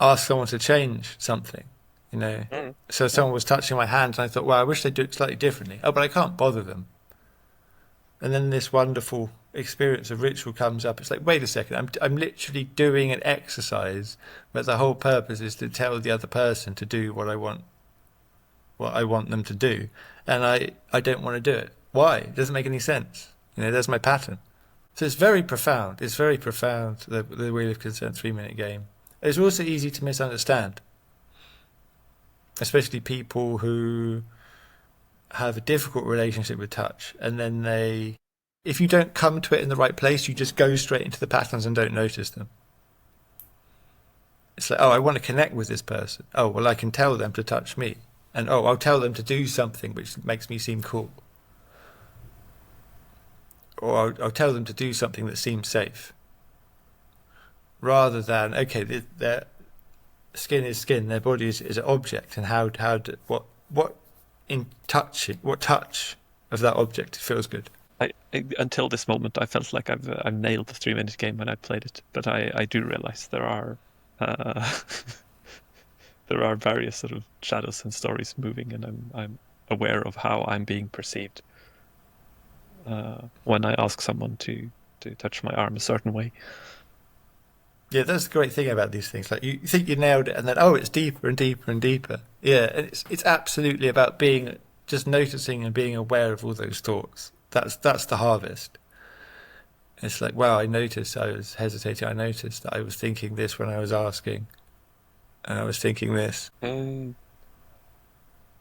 ask someone to change something, Mm. So someone was touching my hand, and I thought, well, I wish they'd do it slightly differently. Oh, but I can't bother them. And then this wonderful experience of ritual comes up. It's like, wait a second, I'm literally doing an exercise where the whole purpose is to tell the other person to do what I want them to do, and I don't want to do it. Why? It doesn't make any sense. There's my pattern. So it's very profound. It's very profound, the Wheel of Consent 3-minute game. It's also easy to misunderstand, especially people who have a difficult relationship with touch, and then if you don't come to it in the right place, you just go straight into the patterns and don't notice them. It's like, oh, I want to connect with this person. Oh, well, I can tell them to touch me. And I'll tell them to do something which makes me seem cool. Or I'll tell them to do something that seems safe. Rather than, okay, their skin is skin, their body is an object, and what touch of that object feels good. Until this moment, I felt like I've nailed the 3-minute game when I played it, but I do realize there are there are various sort of shadows and stories moving, and I'm aware of how I'm being perceived when I ask someone to touch my arm a certain way. Yeah, that's the great thing about these things. Like you think you nailed it, and then it's deeper and deeper and deeper. Yeah, and it's absolutely about just noticing and being aware of all those thoughts. That's the harvest. It's like, wow, I noticed I was hesitating. I noticed that I was thinking this when I was asking, and I was thinking this. Do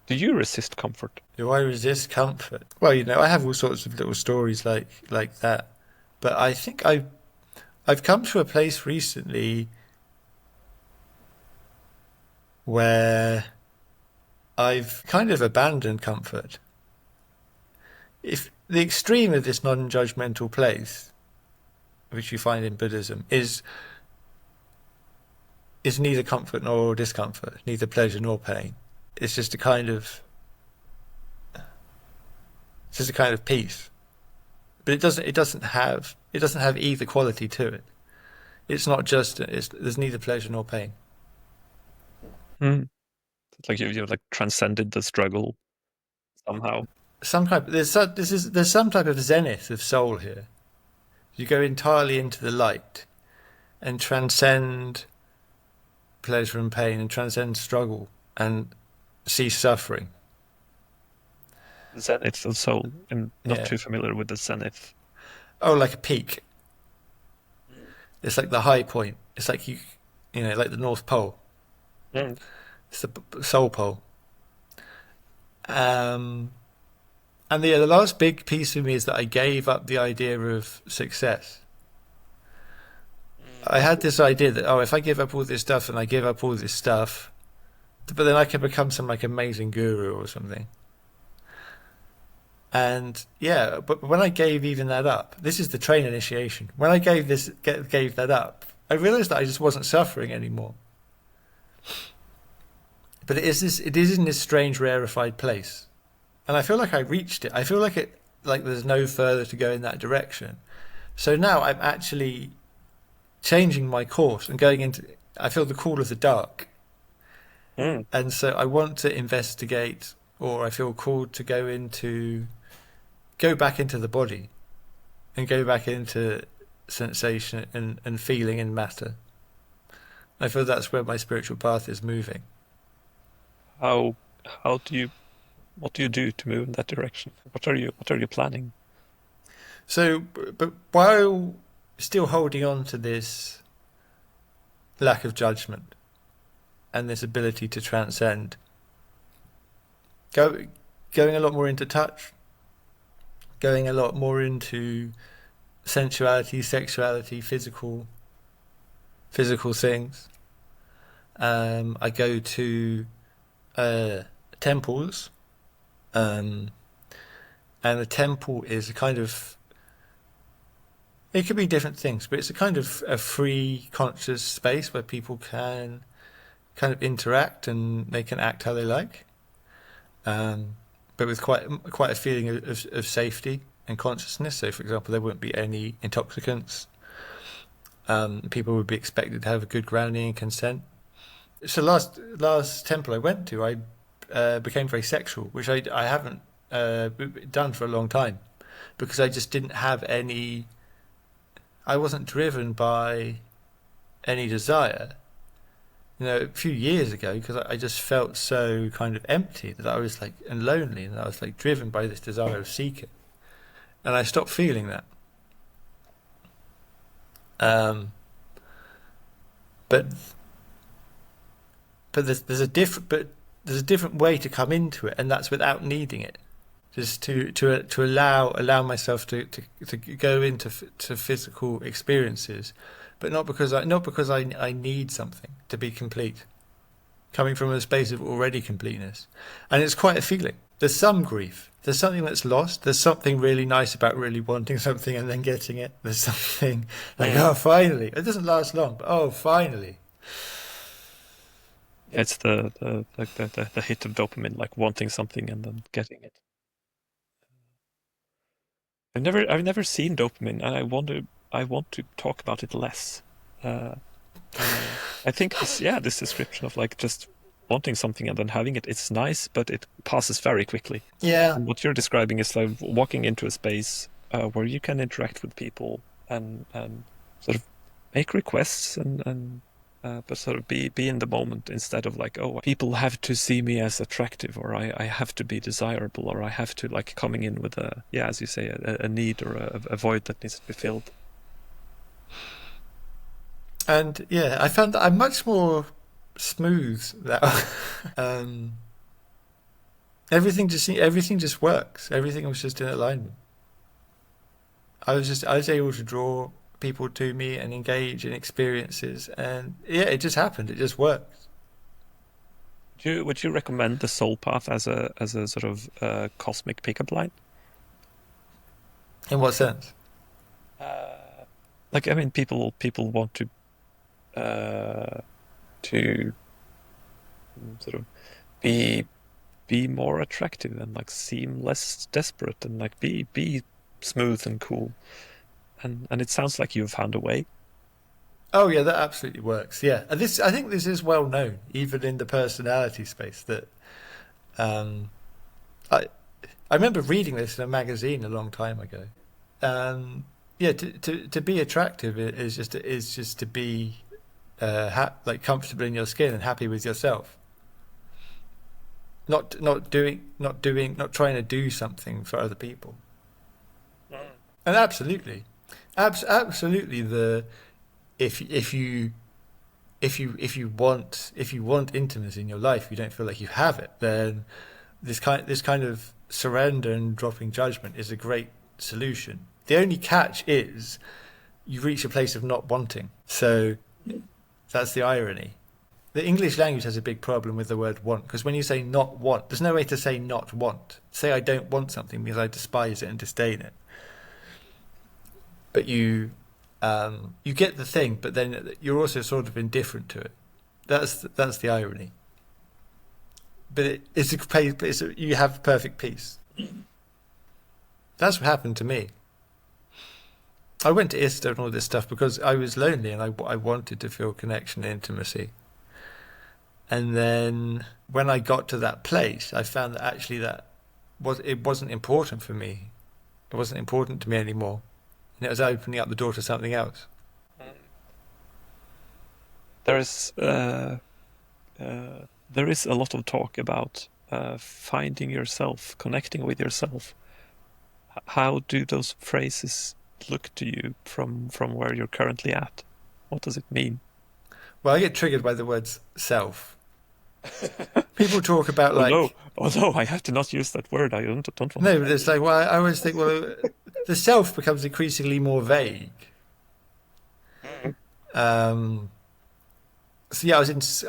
you resist comfort? Do I resist comfort? Well, I have all sorts of little stories like that, but I think I've come to a place recently where I've kind of abandoned comfort. If the extreme of this non-judgmental place, which you find in Buddhism, is neither comfort nor discomfort, neither pleasure nor pain. It's just a kind of peace. But it doesn't have either quality to it. It's not just there's neither pleasure nor pain. It's like you've like transcended the struggle somehow. There's some type of zenith of soul here. You go entirely into the light and transcend pleasure and pain and transcend struggle and cease suffering. Zenith of soul. I'm not too familiar with the zenith. Oh, like a peak. It's like the high point. It's like like the North Pole. Mm. It's the soul pole. And the last big piece of me is that I gave up the idea of success. I had this idea that, if I give up all this stuff and I give up all this stuff, but then I can become some like amazing guru or something. And yeah, but when I gave even that up, this is the train initiation. When I gave that up, I realized that I just wasn't suffering anymore. But it is in this strange rarefied place, and I feel like I reached it. I feel like there's no further to go in that direction. So now I'm actually changing my course and going into. I feel the call of the dark, Mm. and so I want to investigate, or I feel called to go back into the body and go back into sensation and feeling and matter. I feel that's where my spiritual path is moving. How how do you what do you do to move in that direction? What are you planning? So, but while still holding on to this lack of judgment and this ability to transcend, go, going a lot more into touch, going a lot more into sensuality, sexuality, physical things. I go to uh, temples, um, and a temple is a kind of it could be different things, but it's a kind of a free, conscious space where people can kind of interact and they can act how they like, um, but with quite a feeling of safety and consciousness. So, for example, there wouldn't be any intoxicants. People would be expected to have a good grounding and consent. So, last temple I went to, I became very sexual, which I haven't done for a long time because I just didn't have any. I wasn't driven by any desire. You know, a few years ago, because I just felt so kind of empty that I was like, and lonely, and I was like driven by this desire of seeking. And I stopped feeling that. Um, but but there's a different way to come into it, and that's without needing it. Just to allow myself to go into to physical experiences, but not because I need something to be complete. Coming from a space of already completeness, and it's quite a feeling. There's some grief. There's something that's lost. There's something really nice about really wanting something and then getting it. There's something like, Mm. oh, finally. It doesn't last long, but oh, finally. It's the like the hit of dopamine, like wanting something and then getting it. I've never seen dopamine, and I want to talk about it less. Uh, I think this description of like just wanting something and then having it, it's nice, but it passes very quickly. Yeah. And what you're describing is like walking into a space where you can interact with people and sort of make requests and but sort of be in the moment instead of like, oh, people have to see me as attractive, or I have to be desirable, or I have to like coming in with a, yeah, as you say, a need or a void that needs to be filled. And yeah, I found that I'm much more smooth now. um, everything just works. Everything was just in alignment. I was able to draw people to me and engage in experiences, and yeah, it just happened. It just worked. Would you recommend the soul path as a sort of cosmic pickup line? In what sense? Uh, like I mean, people want uh, to sort of be more attractive and like seem less desperate and like be smooth and cool. And it sounds like you've found a way. Oh yeah, that absolutely works. Yeah, and this I think this is well known, even in the personality space. That um, I I remember reading this in a magazine a long time ago. Yeah, to be attractive is just to be like comfortable in your skin and happy with yourself. Not trying to do something for other people. Mm. And absolutely, absolutely the if you if you want intimacy in your life, you don't feel like you have it, then this kind of surrender and dropping judgment is a great solution. The only catch is you reach a place of not wanting. So that's the irony. the English language has a big problem with the word want, because when you say not want, there's no way to say not want. Say I don't want something means I despise it and disdain it. But you get the thing, but then you're also sort of indifferent to it. That's the irony. But you have perfect peace. That's what happened to me. I went to ISTA and all this stuff because I was lonely and I wanted to feel connection and intimacy. And then when I got to that place, I found that actually it wasn't important for me. It wasn't important to me anymore. And it was opening up the door to something else. There is there is a lot of talk about finding yourself, connecting with yourself. How do those phrases look to you from where you're currently at? What does it mean? Well, I get triggered by the words self. People talk about Oh no, like, oh no, I have to not use that word. I don't want no, to. but it's like, well, I always think, well, the self becomes increasingly more vague. Um, so yeah,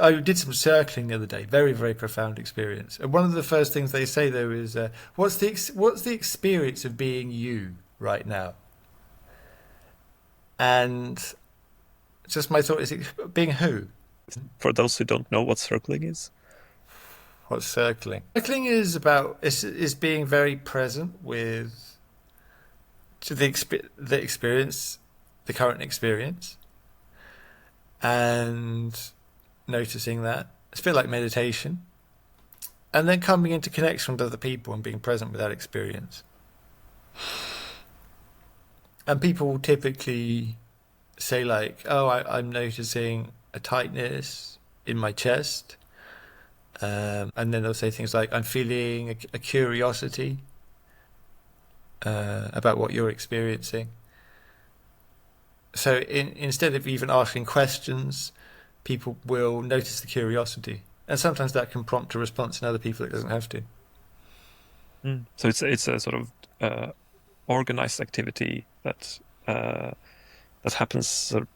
I did some circling the other day. Very, very profound experience. And one of the first things they say though is, what's the experience of being you right now? And just my thought is, being who? For those who don't know what circling is. What's circling? Circling is being very present with to the experience, the current experience, and noticing that. It's a bit like meditation, and then coming into connection with other people and being present with that experience. And people typically say like, "Oh, I'm noticing a tightness in my chest." And then they'll say things like, I'm feeling a curiosity about what you're experiencing. So instead of even asking questions, people will notice the curiosity. And sometimes that can prompt a response in other people. It doesn't have to. So it's a sort of organized activity that happens sort of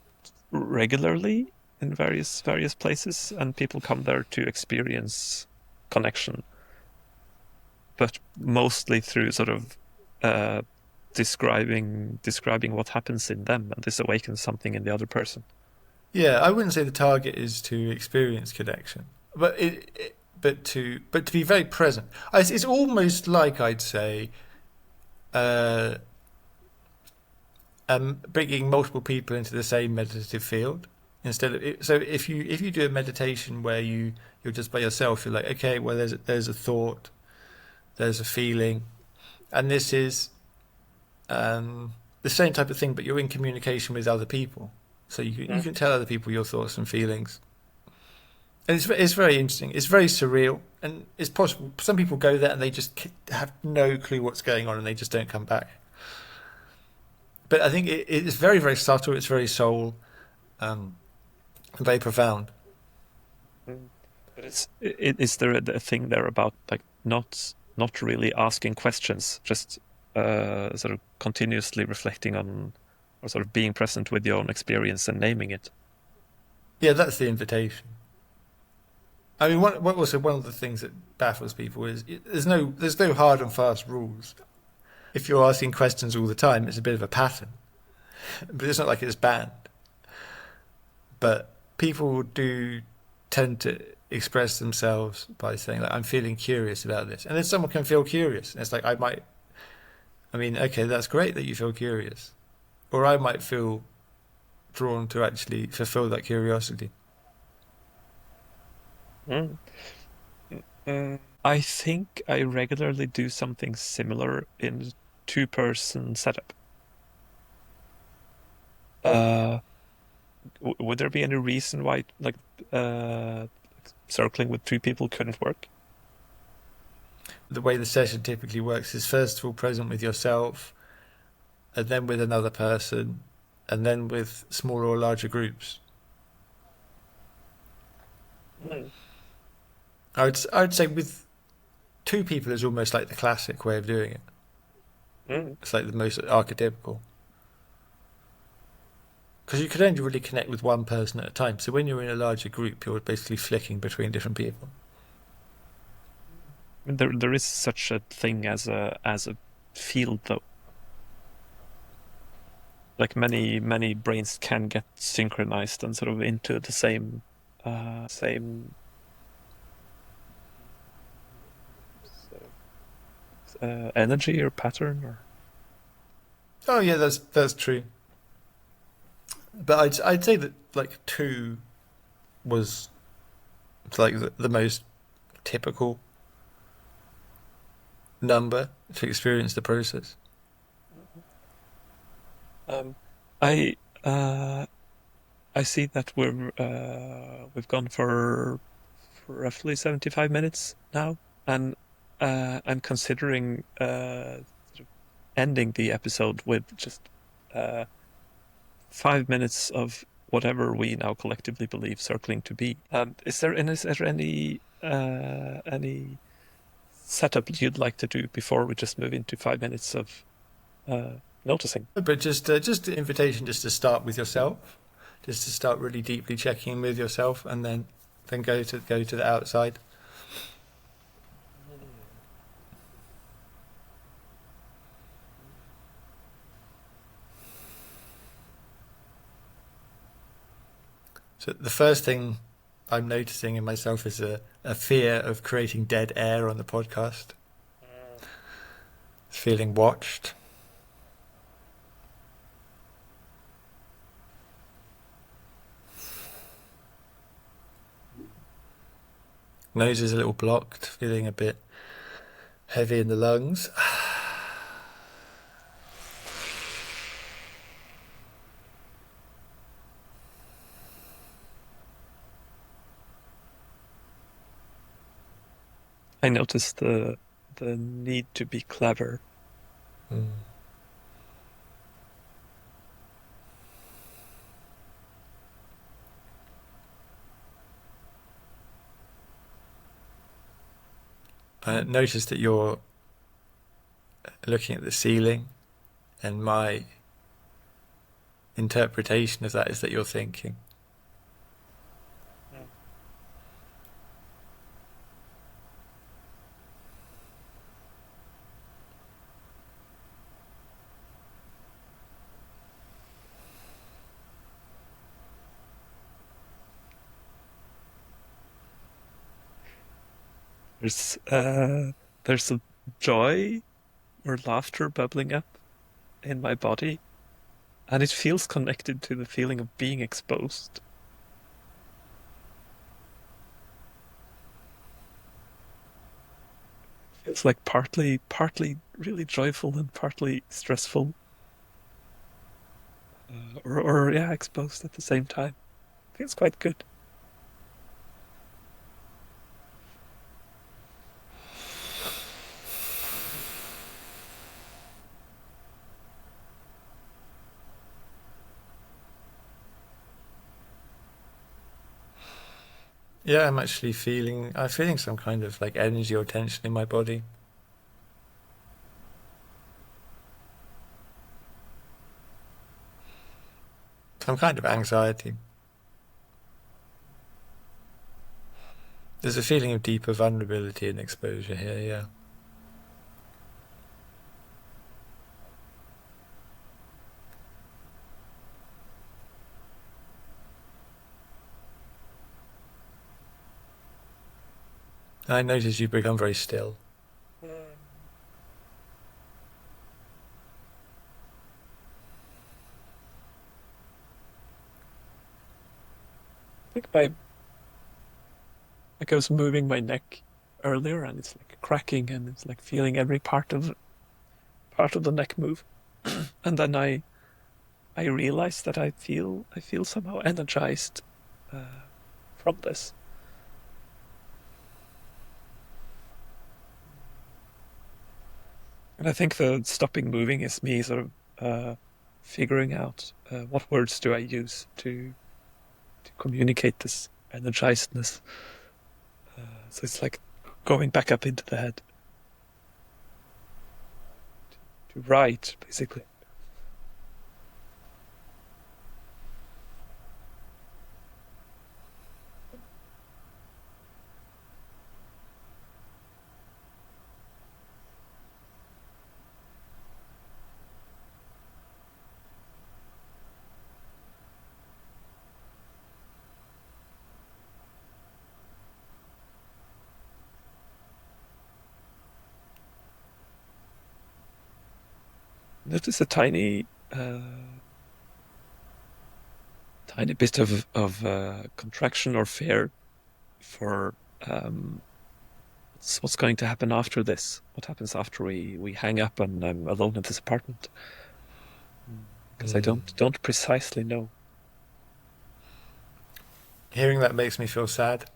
regularly in various places, and people come there to experience connection, but mostly through sort of describing what happens in them, and this awakens something in the other person. Yeah, I wouldn't say the target is to experience connection, but to be very present. It's almost like I'd say, uh, bringing multiple people into the same meditative field instead of so if you do a meditation where you're just by yourself, you're like, okay, well there's a thought, there's a feeling, and this is the same type of thing, but you're in communication with other people, so you can tell other people your thoughts and feelings. And it's very interesting. It's very surreal, and it's possible. Some people go there and they just have no clue what's going on, and they just don't come back. But I think it's very, very subtle. It's very soul, and very profound. But is there a thing there about like not really asking questions, just sort of continuously reflecting on, or sort of being present with your own experience and naming it? Yeah, that's the invitation. I mean, one of the things that baffles people is there's no hard and fast rules. If you're asking questions all the time, it's a bit of a pattern, but it's not like it's banned. But people do tend to express themselves by saying, like, I'm feeling curious about this. And then someone can feel curious. And it's like, okay, that's great that you feel curious. Or I might feel drawn to actually fulfill that curiosity. Mm. I think I regularly do something similar in a two-person setup. Uh, would there be any reason why, like, uh, circling with two people couldn't work? The way the session typically works is first of all present with yourself, and then with another person, and then with smaller or larger groups. Mm. I would say with two people is almost like the classic way of doing it. Mm. It's like the most archetypical. because you could only really connect with one person at a time. So when you're in a larger group, you're basically flicking between different people. There is such a thing as a field, though. Like many brains can get synchronized and sort of into the same energy or pattern or. Oh yeah, that's true. But I'd say that like two was like the most typical number to experience the process. Um, I I see that we've gone for roughly 75 minutes now, and I'm considering sort of ending the episode with just 5 minutes of whatever we now collectively believe circling to be. Is there any setup you'd like to do before we just move into 5 minutes of uh, noticing? But just the invitation, just to start with yourself, just to start really deeply checking in with yourself, and then go to the outside. So the first thing I'm noticing in myself is a fear of creating dead air on the podcast. Feeling watched. Nose is a little blocked, feeling a bit heavy in the lungs. I noticed the need to be clever. Mm. I noticed that you're looking at the ceiling, and my interpretation of that is that you're thinking. There's there's a joy or laughter bubbling up in my body, and it feels connected to the feeling of being exposed. It's like partly really joyful and partly stressful, or yeah, exposed at the same time. Feels quite good. Yeah, I'm feeling some kind of like energy or tension in my body. Some kind of anxiety. There's a feeling of deeper vulnerability and exposure here, yeah. I notice you've become very still. I think my like I was moving my neck earlier, and it's like cracking, and it's like feeling every part of the neck move, and then I realized that I feel somehow energized uh, from this. And I think the stopping moving is me sort of figuring out what words do I use to communicate this energizedness. So it's like going back up into the head to write, basically. Notice a tiny bit of contraction or fear for what's going to happen after this. What happens after we hang up and I'm alone in this apartment? Because I Mm. don't precisely know. Hearing that makes me feel sad.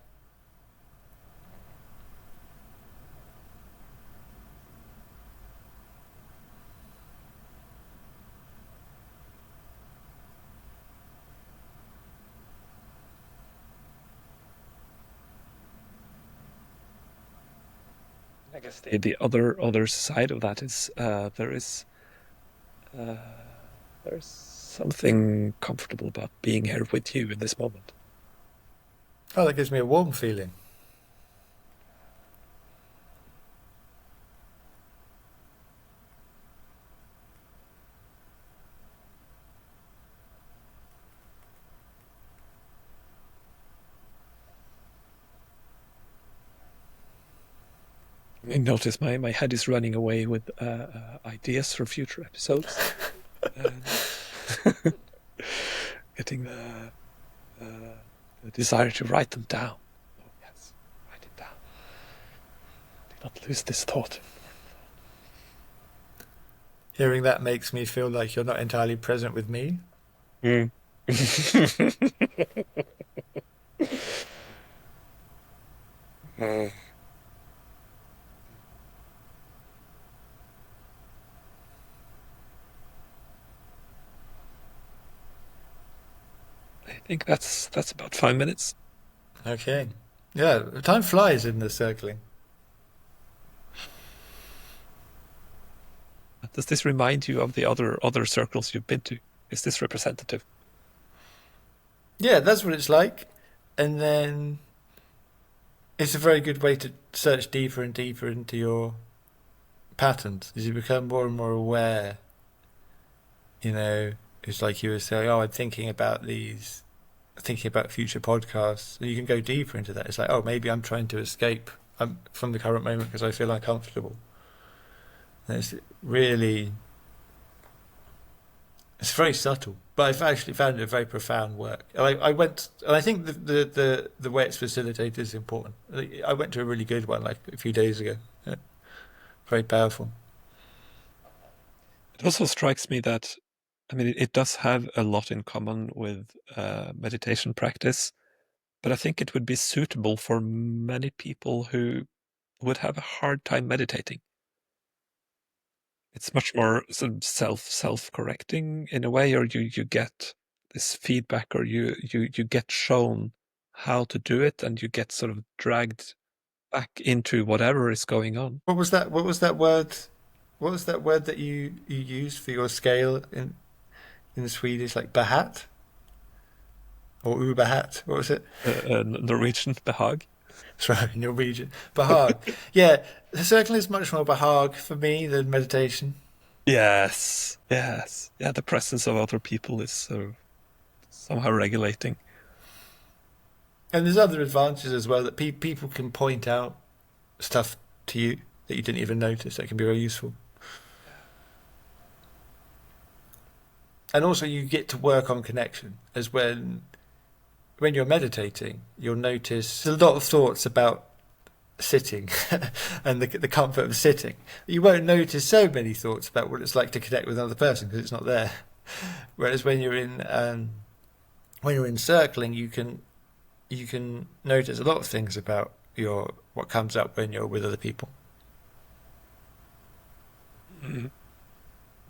I guess the other side of that is uh, there's something comfortable about being here with you in this moment. Oh, that gives me a warm feeling. I notice my head is running away with ideas for future episodes and getting the desire to write them down. Oh yes, write it down. Do not lose this thought. Hearing that makes me feel like you're not entirely present with me. Mm. I think that's about 5 minutes. Okay. Yeah, time flies in the circling. Does this remind you of the other circles you've been to? Is this representative? Yeah, that's what it's like. And then it's a very good way to search deeper and deeper into your patterns as you become more and more aware. You know, it's like you were saying, oh, I'm thinking about these, thinking about future podcasts. And you can go deeper into that. It's like, oh, maybe I'm trying to escape from the current moment because I feel uncomfortable. And it's really, it's very subtle, but I've actually found it very profound work. I went, and I think the way it's facilitated is important. I went to a really good one like a few days ago. Yeah, very powerful. It also strikes me that, I mean, it does have a lot in common with meditation practice, but I think it would be suitable for many people who would have a hard time meditating. It's much more sort of self-correcting in a way, or you get this feedback, or you get shown how to do it, and you get sort of dragged back into whatever is going on. What was that? What was that word? What was that word that you used for your scale in Swedish, like bahat or ubahat? What was it? Norwegian behag. Sorry, Norwegian. Bahag. Yeah, the circle is much more bahag for me than meditation. Yes, yes, yeah. The presence of other people is somehow regulating. And there's other advantages as well that people can point out stuff to you that you didn't even notice. That can be very useful. And also, you get to work on connection as when you're meditating, you'll notice a lot of thoughts about sitting and the comfort of sitting. You won't notice so many thoughts about what it's like to connect with another person because it's not there. Whereas when you're in circling, you can notice a lot of things about your what comes up when you're with other people. Mm.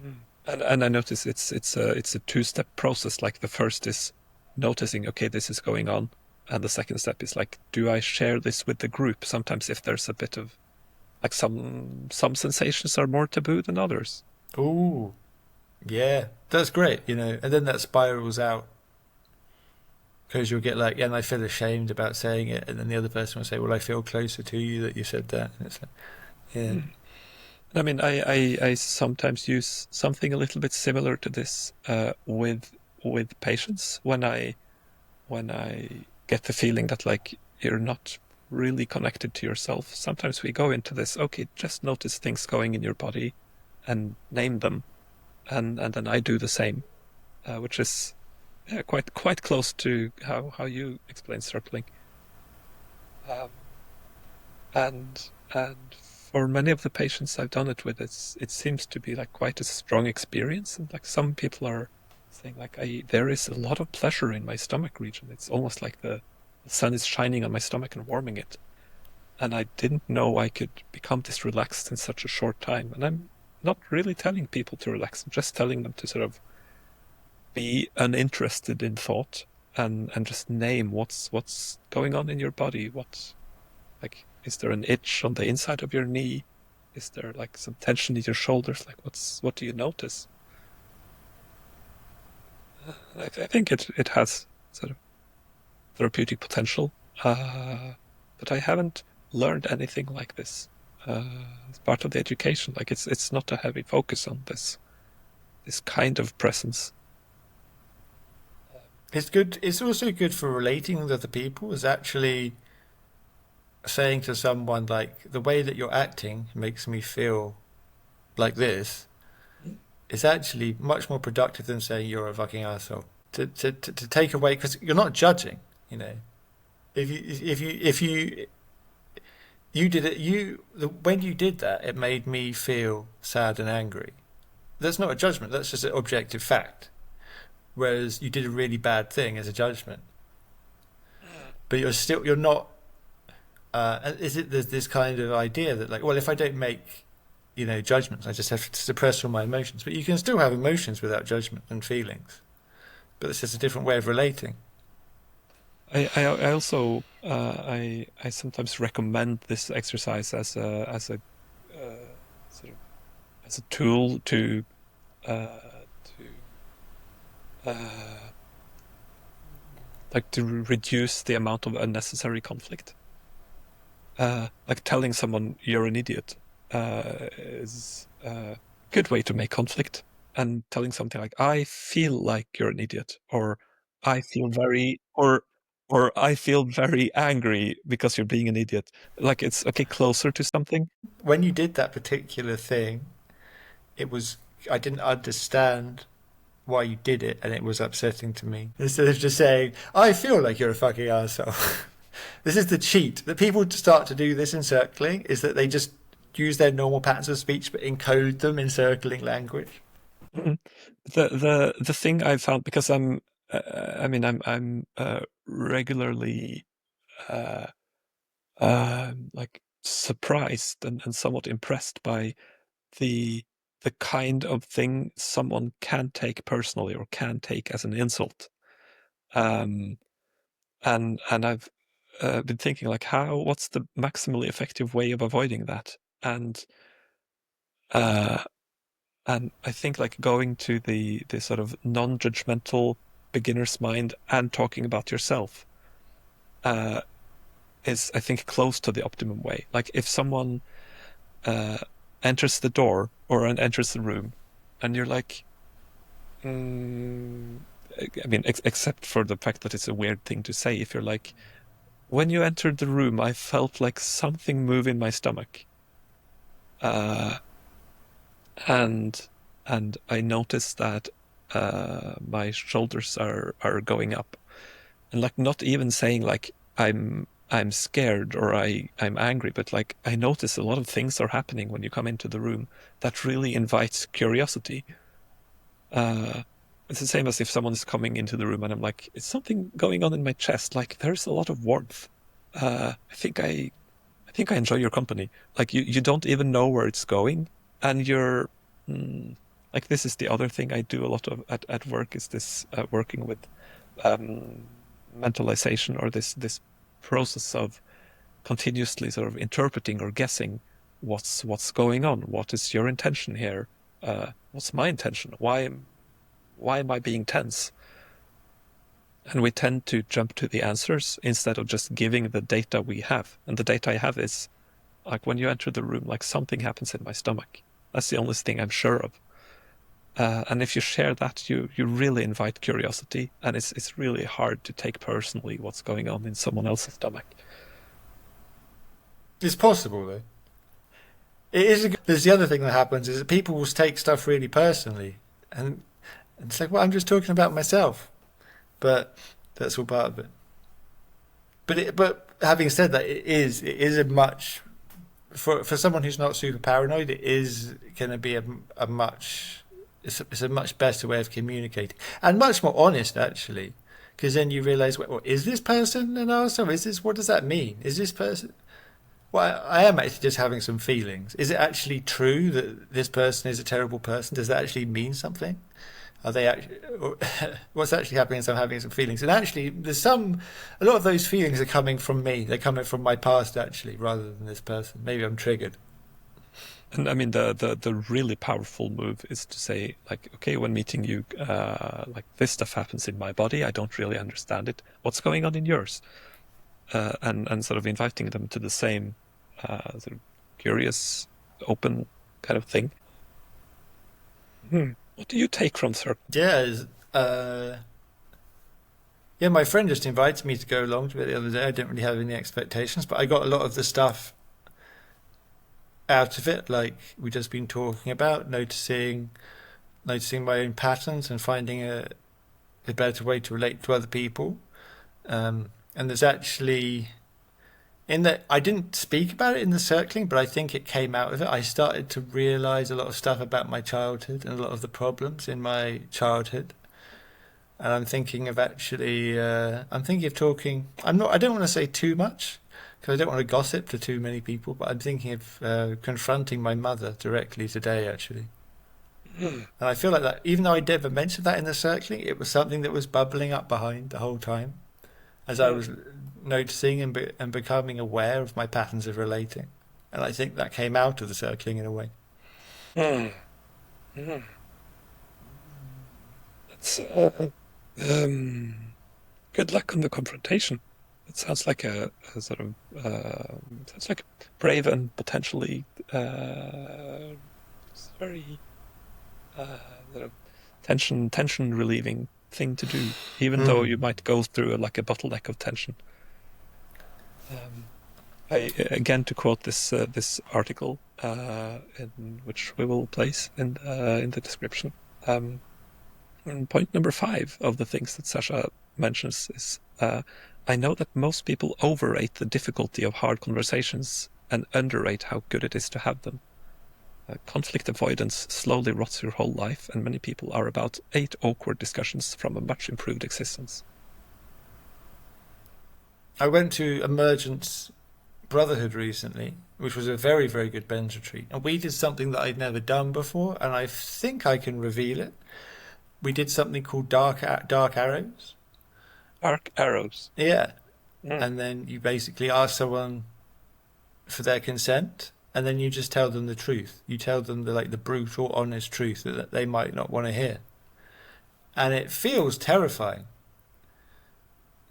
Mm. And I notice it's a two-step process. Like the first is noticing, okay, this is going on, and the second step is like, do I share this with the group? Sometimes if there's a bit of like some sensations are more taboo than others. Ooh, yeah, that's great, and then that spirals out because you'll get like, yeah, and I feel ashamed about saying it, and then the other person will say, well, I feel closer to you that you said that, and it's like, yeah. Mm. I mean, I sometimes use something a little bit similar to this with patients when I get the feeling that like you're not really connected to yourself. Sometimes we go into this, okay, just notice things going in your body and name them. and then I do the same, which is quite close to how you explain circling. Um, and for many of the patients I've done it with, it seems to be like quite a strong experience, and like some people are saying like there is a lot of pleasure in my stomach region. It's almost like the sun is shining on my stomach and warming it. And I didn't know I could become this relaxed in such a short time. And I'm not really telling people to relax. I'm just telling them to sort of be uninterested in thought and just name what's going on in your body. Like, is there an itch on the inside of your knee? Is there like some tension in your shoulders? Like, what do you notice? I think it has sort of therapeutic potential, but I haven't learned anything like this as part of the education. Like, it's not a heavy focus on this kind of presence. It's good. It's also good for relating with other people. Is actually saying to someone like the way that you're acting makes me feel like this is actually much more productive than saying you're a fucking asshole. To take away because you're not judging. You know, if you you did it when you did that, it made me feel sad and angry. That's not a judgment. That's just an objective fact. Whereas you did a really bad thing as a judgment, but you're not. Is it there's this kind of idea that like, well, if I don't make judgments, I just have to suppress all my emotions. But you can still have emotions without judgment and feelings. But it's just a different way of relating. I also I sometimes recommend this exercise as a sort of as a tool to like to reduce the amount of unnecessary conflict. Like telling someone you're an idiot is a good way to make conflict, and telling something like I feel like you're an idiot, or I feel very or I feel very angry because you're being an idiot. Like it's okay, closer to something. When you did that particular thing, it was I didn't understand why you did it, and it was upsetting to me. Instead of just saying, "I feel like you're a fucking asshole." This is the cheat that people start to do this in circling. Is that they just use their normal patterns of speech but encode them in circling language. Mhm. The thing I found, because I mean I'm regularly uh like surprised and somewhat impressed by the the kind of thing someone can take personally or can take as an insult. Um, and I've been thinking like, what's the maximally effective way of avoiding that? Uh, and I think like going to the sort of non-judgmental beginner's mind and talking about yourself uh, is, I think, close to the optimum way. Like if someone uh, enters the door or enters the room, and you're like, mm, I mean, except for the fact that it's a weird thing to say, if you're like, when you entered the room, I felt like something move in my stomach, uh, and and I noticed that my shoulders are going up, and like not even saying like I'm scared or I'm angry, but like I notice a lot of things are happening when you come into the room that really invites curiosity. Uh, it's the same as if someone is coming into the room and I'm like, it's something going on in my chest. Like there's a lot of warmth. I think I enjoy your company. Like you don't even know where it's going, and you're like this is the other thing I do a lot of at work is this working with um, mentalization, or this process of continuously sort of interpreting or guessing what's going on. What is your intention here? What's my intention? Why am I being tense? And we tend to jump to the answers instead of just giving the data we have. And the data I have is like when you enter the room, like something happens in my stomach. That's the only thing I'm sure of. And if you share that, you really invite curiosity, and it's really hard to take personally what's going on in someone else's stomach. It's possible though. It is. There's the other thing that happens is that people will take stuff really personally. And it's like, well, I'm just talking about myself, but that's all part of it. But having said that, it is a much for someone who's not super paranoid, it is going to be a much it's a much better way of communicating and much more honest actually, because then you realize, well, is this person an arsehole? Is this, what does that mean? Is this person? Well, I am actually just having some feelings. Is it actually true that this person is a terrible person? Does that actually mean something? Are they actually, what's actually happening is I'm having some feelings. And actually, a lot of those feelings are coming from me. They're coming from my past, actually, rather than this person. Maybe I'm triggered. And I mean, the really powerful move is to say, like, okay, when meeting you, like this stuff happens in my body. I don't really understand it. What's going on in yours? And sort of inviting them to the same sort of curious, open kind of thing. What do you take from circle? Yeah, yeah, my friend just invited me to go along to it the other day. I didn't really have any expectations, but I got a lot of the stuff out of it, like we've just been talking about, noticing my own patterns and finding a better way to relate to other people. And there's actually in that I didn't speak about it in the circling, but I think it came out of it. I started to realize a lot of stuff about my childhood and a lot of the problems in my childhood. And I'm thinking of actually, I'm thinking of talking. I'm not. I don't want to say too much because I don't want to gossip to too many people. But I'm thinking of confronting my mother directly today, actually. Hmm. And I feel like that, even though I never mentioned that in the circling, it was something that was bubbling up behind the whole time as I was noticing and becoming aware of my patterns of relating. And I think that came out of the circling in a way. Hmm. Hmm. That's good luck on the confrontation. It sounds like a sort of sounds like a brave and potentially very uh, sort of tension relieving thing to do, even though Mm. you might go through like a bottleneck of tension. Um, again, to quote this article, in which we will place in the description. And point number 5 of the things that Sasha mentions is, I know that most people overrate the difficulty of hard conversations and underrate how good it is to have them. Conflict avoidance slowly rots your whole life, and many people are about 8 awkward discussions from a much improved existence. I went to Emergence Brotherhood recently, which was a very, very good Ben's retreat. And we did something that I'd never done before, and I think I can reveal it. We did something called dark arrows. Arc arrows. Yeah. Mm. And then you basically ask someone for their consent, and then you just tell them the truth. You tell them the brutal, honest truth that they might not want to hear. And it feels terrifying.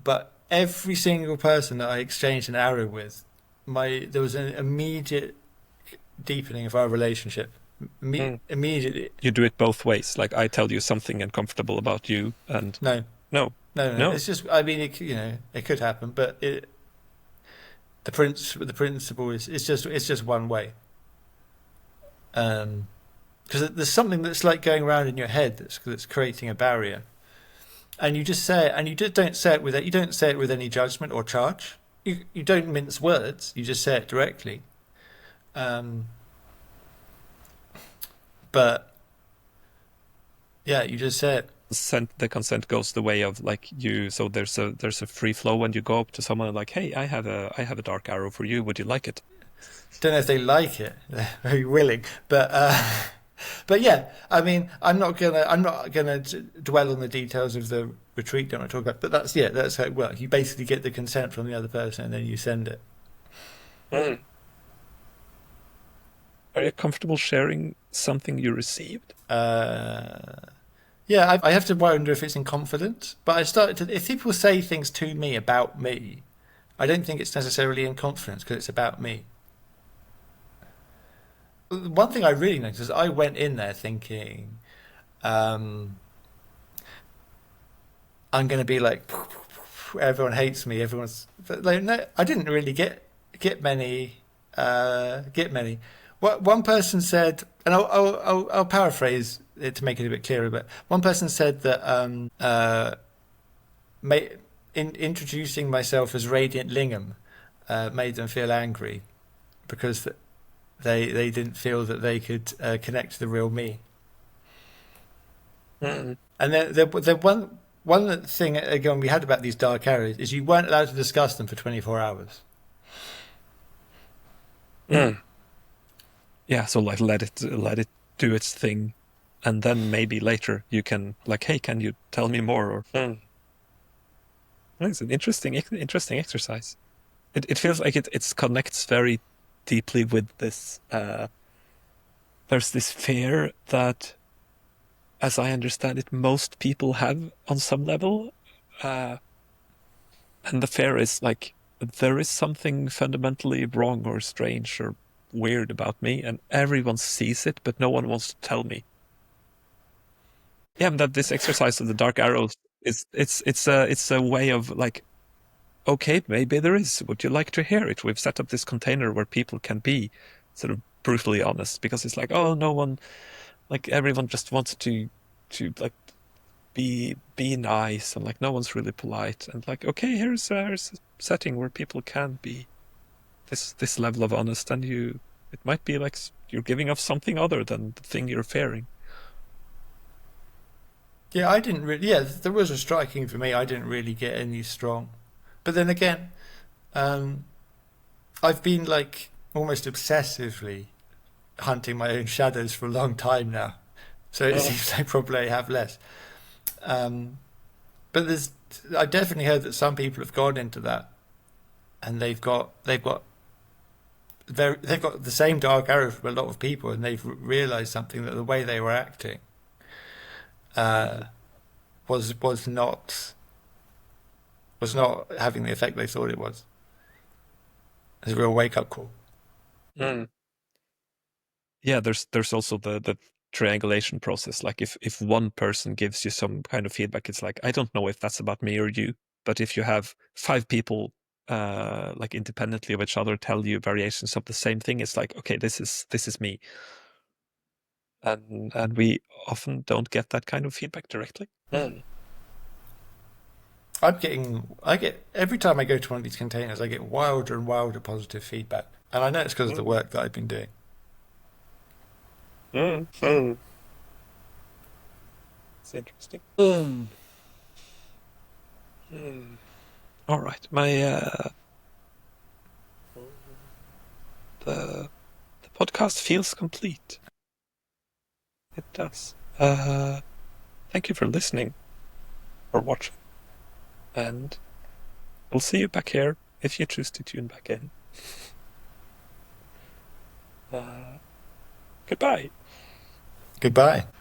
But every single person that I exchanged an arrow with, there was an immediate deepening of our relationship. Mm. Immediately. You do it both ways. Like I tell you something uncomfortable about you, and No, no, no. no. It's just. I mean, it could happen, but the principle is it's just one way. Because there's something that's like going around in your head that's creating a barrier, and you just say it, and you just don't say it with it. You don't say it with any judgment or charge. You don't mince words. You just say it directly. Um, but yeah, you just say it. The consent goes the way of like you. So there's a free flow when you go up to someone and like, hey, I have a dark arrow for you. Would you like it? Don't know if they like it. They're very willing, but yeah. I mean, I'm not gonna dwell on the details of the retreat. Don't want to talk about. But that's how it works. You basically get the consent from the other person, and then you send it. Mm. Are you comfortable sharing something you received? Uh, yeah, I have to wonder if it's in confidence. But I started to. If people say things to me about me, I don't think it's necessarily in confidence because it's about me. One thing I really noticed is I went in there thinking, um, I'm going to be like, everyone hates me. Everyone's, but like, no, I didn't really get many. Get many. What one person said, and I'll paraphrase it to make it a bit clearer. But one person said that introducing myself as Radiant Lingham made them feel angry because they didn't feel that they could connect to the real me. Mm. And the one thing again we had about these dark areas is you weren't allowed to discuss them for 24 hours. Mm. Yeah, so like let it do its thing, and then maybe later you can like, hey, can you tell me more? Or it's an interesting exercise. It feels like it connects very deeply with this. There's this fear that, as I understand it, most people have on some level, uh, and the fear is like there is something fundamentally wrong or strange or weird about me, and everyone sees it, but no one wants to tell me. Yeah, and that this exercise of the dark arrows is it's a way of like, okay, maybe there is. Would you like to hear it? We've set up this container where people can be sort of brutally honest because it's like, oh, no one, like everyone just wants to like be nice and like no one's really polite and like, okay, here's a setting where people can be this level of honest, and it might be like you're giving off something other than the thing you're fearing. Yeah, I didn't really. Yeah, there was a striking for me. I didn't really get any strong, but then again, um, I've been like almost obsessively hunting my own shadows for a long time now, so it Mm. seems like probably I have less. Um, but I definitely heard that some people have gone into that, and they've got the same dark arrow from a lot of people, and they've realised something that the way they were acting uh, Mm. was not having the effect they thought it was. It's a real wake up call. Mm. Yeah, there's also the triangulation process. Like if one person gives you some kind of feedback, it's like, I don't know if that's about me or you, but if you have five people like independently of each other tell you variations of the same thing, it's like, okay, this is me. And we often don't get that kind of feedback directly. Mm. I get every time I go to one of these containers, I get wilder and wilder positive feedback, and I know it's because of the Mm. work that I've been doing. Mm. Mm. It's interesting. Mm. All right, my the the podcast feels complete. It does. Thank you for listening or watching, and we'll see you back here if you choose to tune back in. Uh, Goodbye. Goodbye.